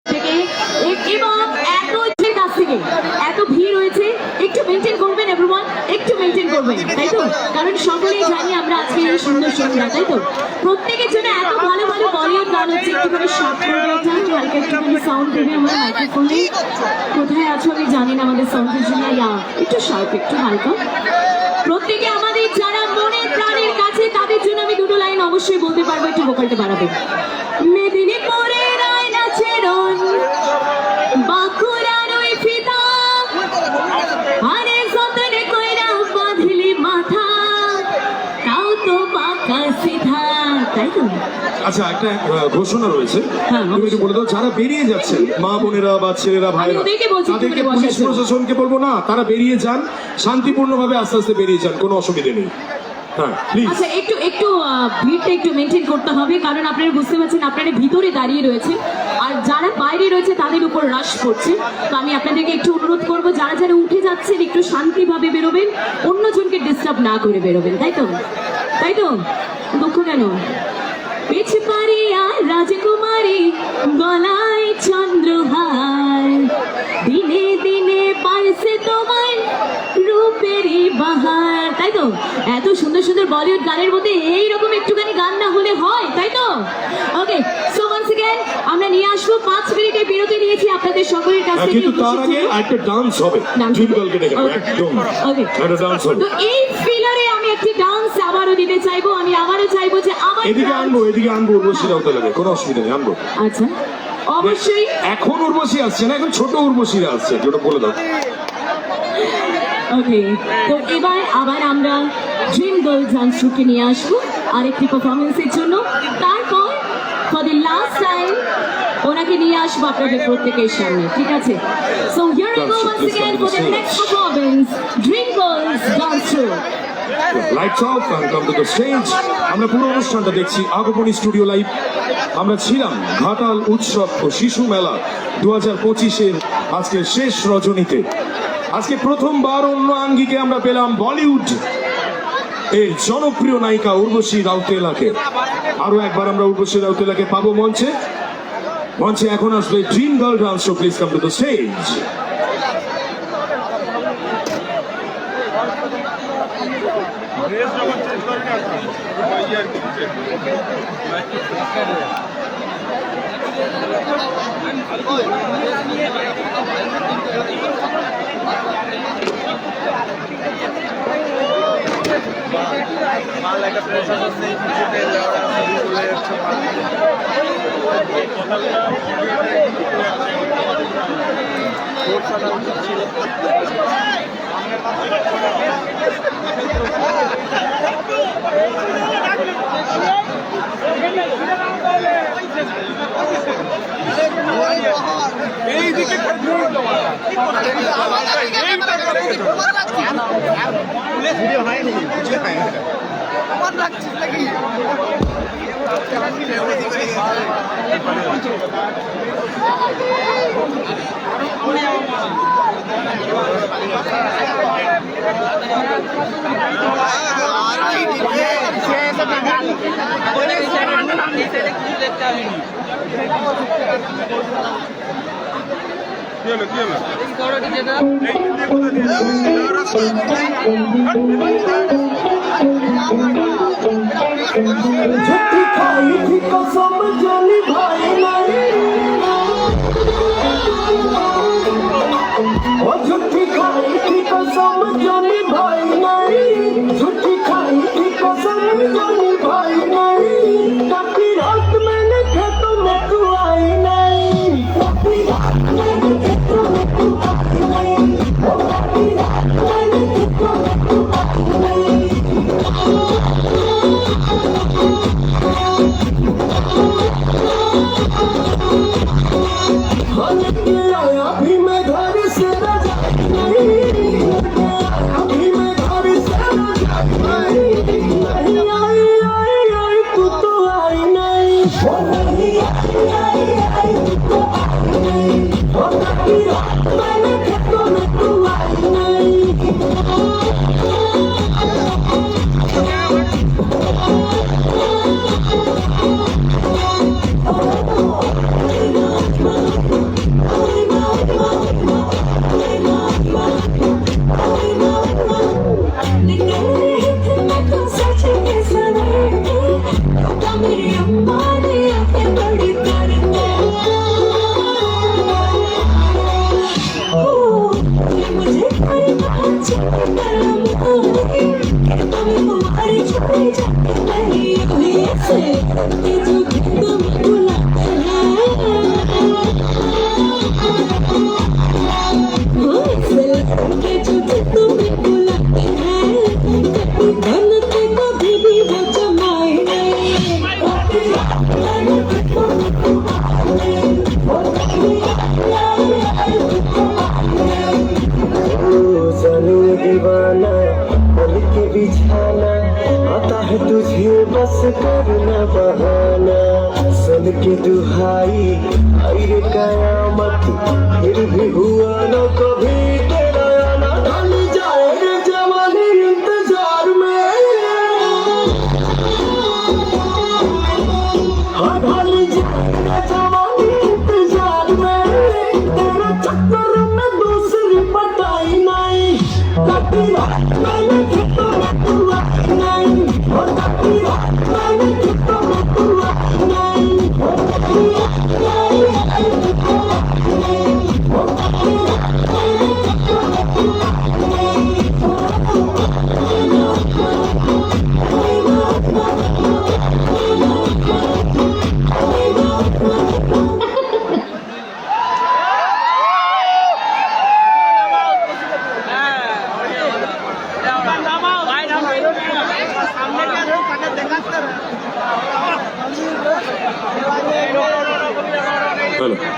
থেকে এবং এত ভিড় হয়েছে, একটু মেনটেন করবেন এভরিওয়ান, একটু মেনটেন করবেন, তাই তো? কারণ সকলেই জানি আমরা আজকে এই সুন্দর সন্ধ্যা, তাই তো? প্রত্যেকের জন্য এত ভালো ভালো বলিউড গান হচ্ছে, একটুখানি শার্প করবে, হালকা একটুখানি সাউন্ড দেবে আমার মাইক্রোফোনে। কোথায় আছো আমি জানি না, আমাদের সাউন্ড ইঞ্জিনিয়ার, একটু শার্প, একটু হালকা। প্রত্যেকে আমাদের যারা মনের প্রাণের কাছে, তাদের জন্য আমি দুটো লাইন অবশ্যই বলতে পারবো, একটু ভোকালটা বাড়াবে। মেদিনীপুরের আয়না চেরন, বাঁকুড়ার ওই ফিতা, আরে যতনে কইরা বাঁধলি মাথা, তাও তো বাঁকা সিধা, তাই তো? আচ্ছা, একটা ঘোষণা রয়েছে, হ্যাঁ, তুমি একটু বলে দাও, যারা বেরিয়ে যাচ্ছেন মা বোনেরা বা ছেলেরা ভাইরা, ওদেরকে বলছি, তাদেরকে একটু পুলিশ বসার জন্য। প্রশাসনকে বলবো না, তারা বেরিয়ে যান, শান্তিপূর্ণভাবে আস্তে আস্তে বেরিয়ে যান, কোনো অসুবিধা নেই। হ্যাঁ প্লিজ। আচ্ছা, একটু ভিড়টা একটু মেনটেন করতে হবে, কারণ আপনারা বুঝতে পারছেন আপনারা ভিতরে দাঁড়িয়ে রয়েছে, আর যারা বাইরে রয়েছে তাদের উপর রাশ পড়ছে। তো আমি আপনাদেরকে একটু অনুরোধ করবো, যারা যারা উঠে যাচ্ছেন একটু শান্তিভাবে বেরোবেন, অন্যজনকে ডিস্টার্ব না করে বেরোবেন, তাই তো? তাই তো? দুঃখ কেন? পেছ পারিয়া রাজকুমারী, গলায় চন্দ্রহার, দিনে দিনে পারছে তোমার রূপেরই বাহার, তাই তো? এত সুন্দর সুন্দর বলিউড গানের মধ্যে এইরকম একটুখানি গান না হলে হয়, তাই তো? ওকে, সো ওয়ান্স अगेन আমরা নিয়ে আসবো 5 মিনিটের বিরতি নিয়েছি আপনাদের সকলের কাছ থেকে। কিন্তু তার আগে একটা ডান্স হবে, জিঙ্গলকে ডেকে Okay. একদম Okay. একটা ডান্স হবে। তো এই ফিলারে আমি একটি ডান্স আবারও দিতে চাইবো, আমি আবারও চাইবো যে আমার এদিকে আনবো উর্বশী রাউতে লাগে, কোনো অসুবিধা নেই, আনবো। আচ্ছা, অবশ্যই। এখন উর্বশী আসছে না, এখন ছোট উর্বশীরা আসছে, যেটা বলে দাও। ওকে, তো এবার আবার আমরা ড্রিম গার্ল ডান্স ট্রুপকে নিয়ে আসবো আরেকটি পারফরমেন্সের জন্য। তারপর ফর দ্য লাস্ট টাইম ওনাকে নিয়ে আসবো আপনাদের প্রত্যেকের সামনে, ঠিক আছে? So here we go once again for the next performance, dream girls dance troupe. Lights off and come to the stage. আমরা পুরো অনুষ্ঠানটা দেখছি আগমনী স্টুডিও লাইভ। আমরা ছিলাম ঘাটাল উৎসব ও শিশু মেলা 2025-এর আজকে শেষ রজনীতে। আজকে প্রথমবার অন্য আঙ্গিকে আমরা পেলাম বলিউড এর জনপ্রিয় নায়িকা উর্বশী রাউতেলাকে। আরো একবার আমরা উর্বশী রাউতেলাকে পাবো মঞ্চে। মঞ্চে এখন আসবে dream girl dance show. Please come to the stage. झूठी खाई थी कसम जानी भाई नहीं, ओ झूठी खाई थी कसम जानी भाई नहीं, झूठी खाई थी कसम जानी भाई नहीं, काटी रात मैंने खेतों में तू आई नहीं, काटी रात मैंने खेतों में तू आई नहीं, ओ काटी रात मैंने खेतों में तू आई नहीं। Oh जान के दुहाई आई रे कयामत फिर भी हुआ न कभी तेरा आना ढल जाए रे जवानी इंतजार में हाँ ढल जाए रे जवानी इंतजार में तेरे चक्कर में दूसरी पटाई नहीं कभी मैंने कितना हुआ नहीं और कभी मैंने कितना हुआ नहीं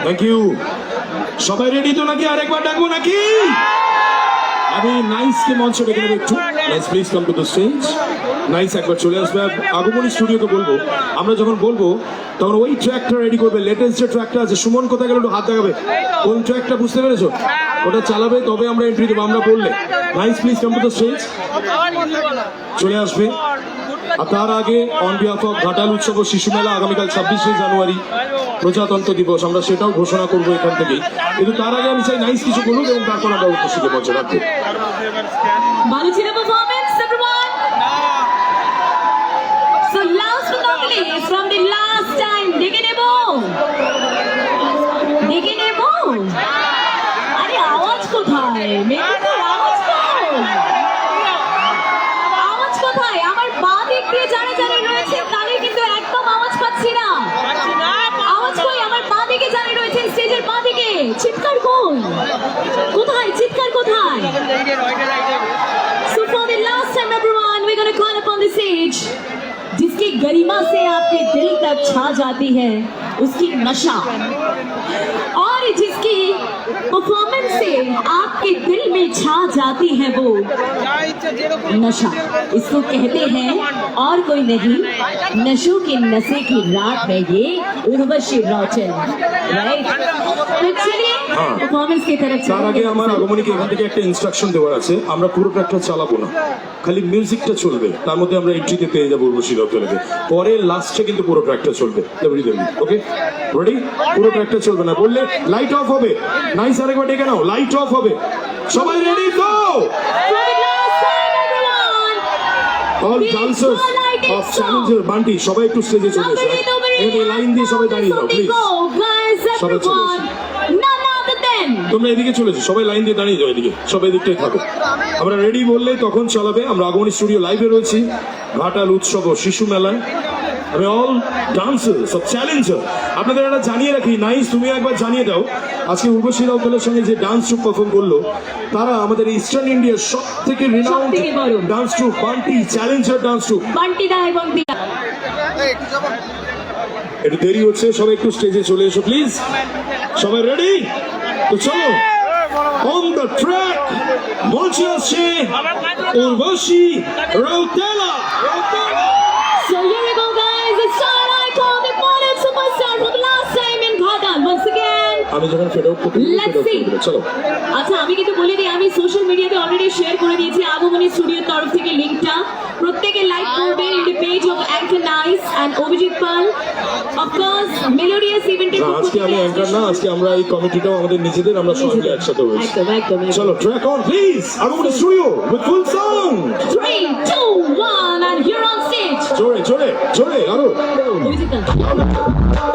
থ্যাংক ইউ সবাই রেডি তো নাকি আরেকবার ডাকবো নাকি আমি নাইসকে মঞ্চে ডেকে নেবো একটু nice please come to the stage nice একবার চলে আসবে আগমনী স্টুডিওকে বলবো আমরা যখন বলবো তখন ওই ট্র্যাকটা রেডি করবে লেটেস্ট যে ট্র্যাকটা আছে সুমন কোথায় গেল একটু হাত দেখাবে কোন ট্র্যাকটা বুঝতে পেরেছো ওটা চালাবে তবে আমরা এন্ট্রি দেবো আমরা বললে nice please come to the stage চলে আসবে আর তার আগে অন বিহাফ অফ ঘাটাল উৎসব ও শিশু মেলা আগামীকাল 26শে জানুয়ারি প্রজাতন্ত্র দিবস আমরা সেটাও ঘোষণা করবো এখান থেকেই কিন্তু তার আগে আমি চাই নাইস কিছু বলুক এবং তারপর আমরা উপস্থিত মঞ্চে রাখবো ভালো ছিল performance everyone so last but not list from the last time দেখে নেব আরে আওয়াজ কোথায় মেয়েদের আওয়াজ কোথায় আমার পা দিক দিয়ে যারা যারা রয়েছে তাদের কিন্তু একদম আওয়াজ পাচ্ছি না আওয়াজ কই আমার পা দিকে যারা রয়েছেন স্টেজের পা দিকে চিৎকার কোথায় চিৎকার কোথায় So for the last time everyone we're going to call upon the stage जिसकी गरिमा से आपके दिल तक छा जाती है उसकी नशा और जिसकी परफॉर्मेंस से आपके दिल में छा जाती है वो नशा इसको कहते हैं और कोई नहीं नशों की नशे की रात है ये उर्वशी रौचन राइट तो चलिए परफॉर्मेंस की तरफ তার আগে আমার আগমনীকে এখান থেকে একটা ইনস্ট্রাকশন দেওয়ার আছে আমরা পুরো ট্র্যাকটা চালাবো না খালি মিউজিকটা চলবে তার মধ্যে আমরা এন্ট্রিতে পেয়ে যাবো উর্বশী রৌচনকে পরে লাস্টে কিন্তু পুরো ট্র্যাকটা চলবে ওকে রেডি পুরো ট্র্যাকটা চলবে না বললে লাইট অফ হবে নাইস আরেকবার ডেকে নাও লাইট অফ হবে সবাই রেডি তো all dancers of Challenger Bunty সবাই একটু স্টেজে চলে এসো এই লাইন দিয়ে সবাই দাঁড়িয়ে যাও প্লিজ সবাই চলে এসো তোমরা এদিকে চলেছো সবাই লাইন দিয়ে দাঁড়িয়ে যাও এদিকে সবাই এদিকটাই থাকো আমরা রেডি বললে তখন চালাবে আমরা আগমনী স্টুডিও লাইভে রয়েছি ঘাটাল উৎসব ও শিশু মেলায় আমি অল ডান্সার্স অফ চ্যালেঞ্জার আপনাদের একটা জানিয়ে রাখি নাইস তুমি একবার জানিয়ে দাও আজকে উর্বশী রাউতেলার সঙ্গে যে ডান্স ট্রুপ পারফর্ম করলো তারা আমাদের ইস্টার্ন ইন্ডিয়ার সব থেকে renowned dance troupe Bunty challenger dance troupe বান্টিদা এবং একটু দেরি হচ্ছে সবাই একটু স্টেজে চলে এসো প্লিজ সবাই রেডি তো চলো অন দ্য ট্র্যাক মঞ্চে আসছে Urvashi Rautela So here we go guys, it's time I call the modern superstar for the last time in Bhadan. Once again, আমি যখন ফেড আউট করতে let's see. চলো আচ্ছা আমি কিন্তু বলে দিই আমি সোশ্যাল মিডিয়াতে অলরেডি শেয়ার করে দিয়েছি আগমনী স্টুডিওর তরফ থেকে লিংকটা প্রত্যেকে লাইক করবে in the page of anchor nice and Abhijit Pal of course melodious ইভেন্টের পক্ষ আজকে আমি অ্যাঙ্কার না আজকে আমরা এই কমিটিটাও আমাদের নিজেদের আমরা সবাই মিলে একসাথে হয়েছি একদম চলো track on please Agamani studio with full song 3, 2, 1 and here on stage জোরে জোরে জোরে আরো অভিজিৎ পাল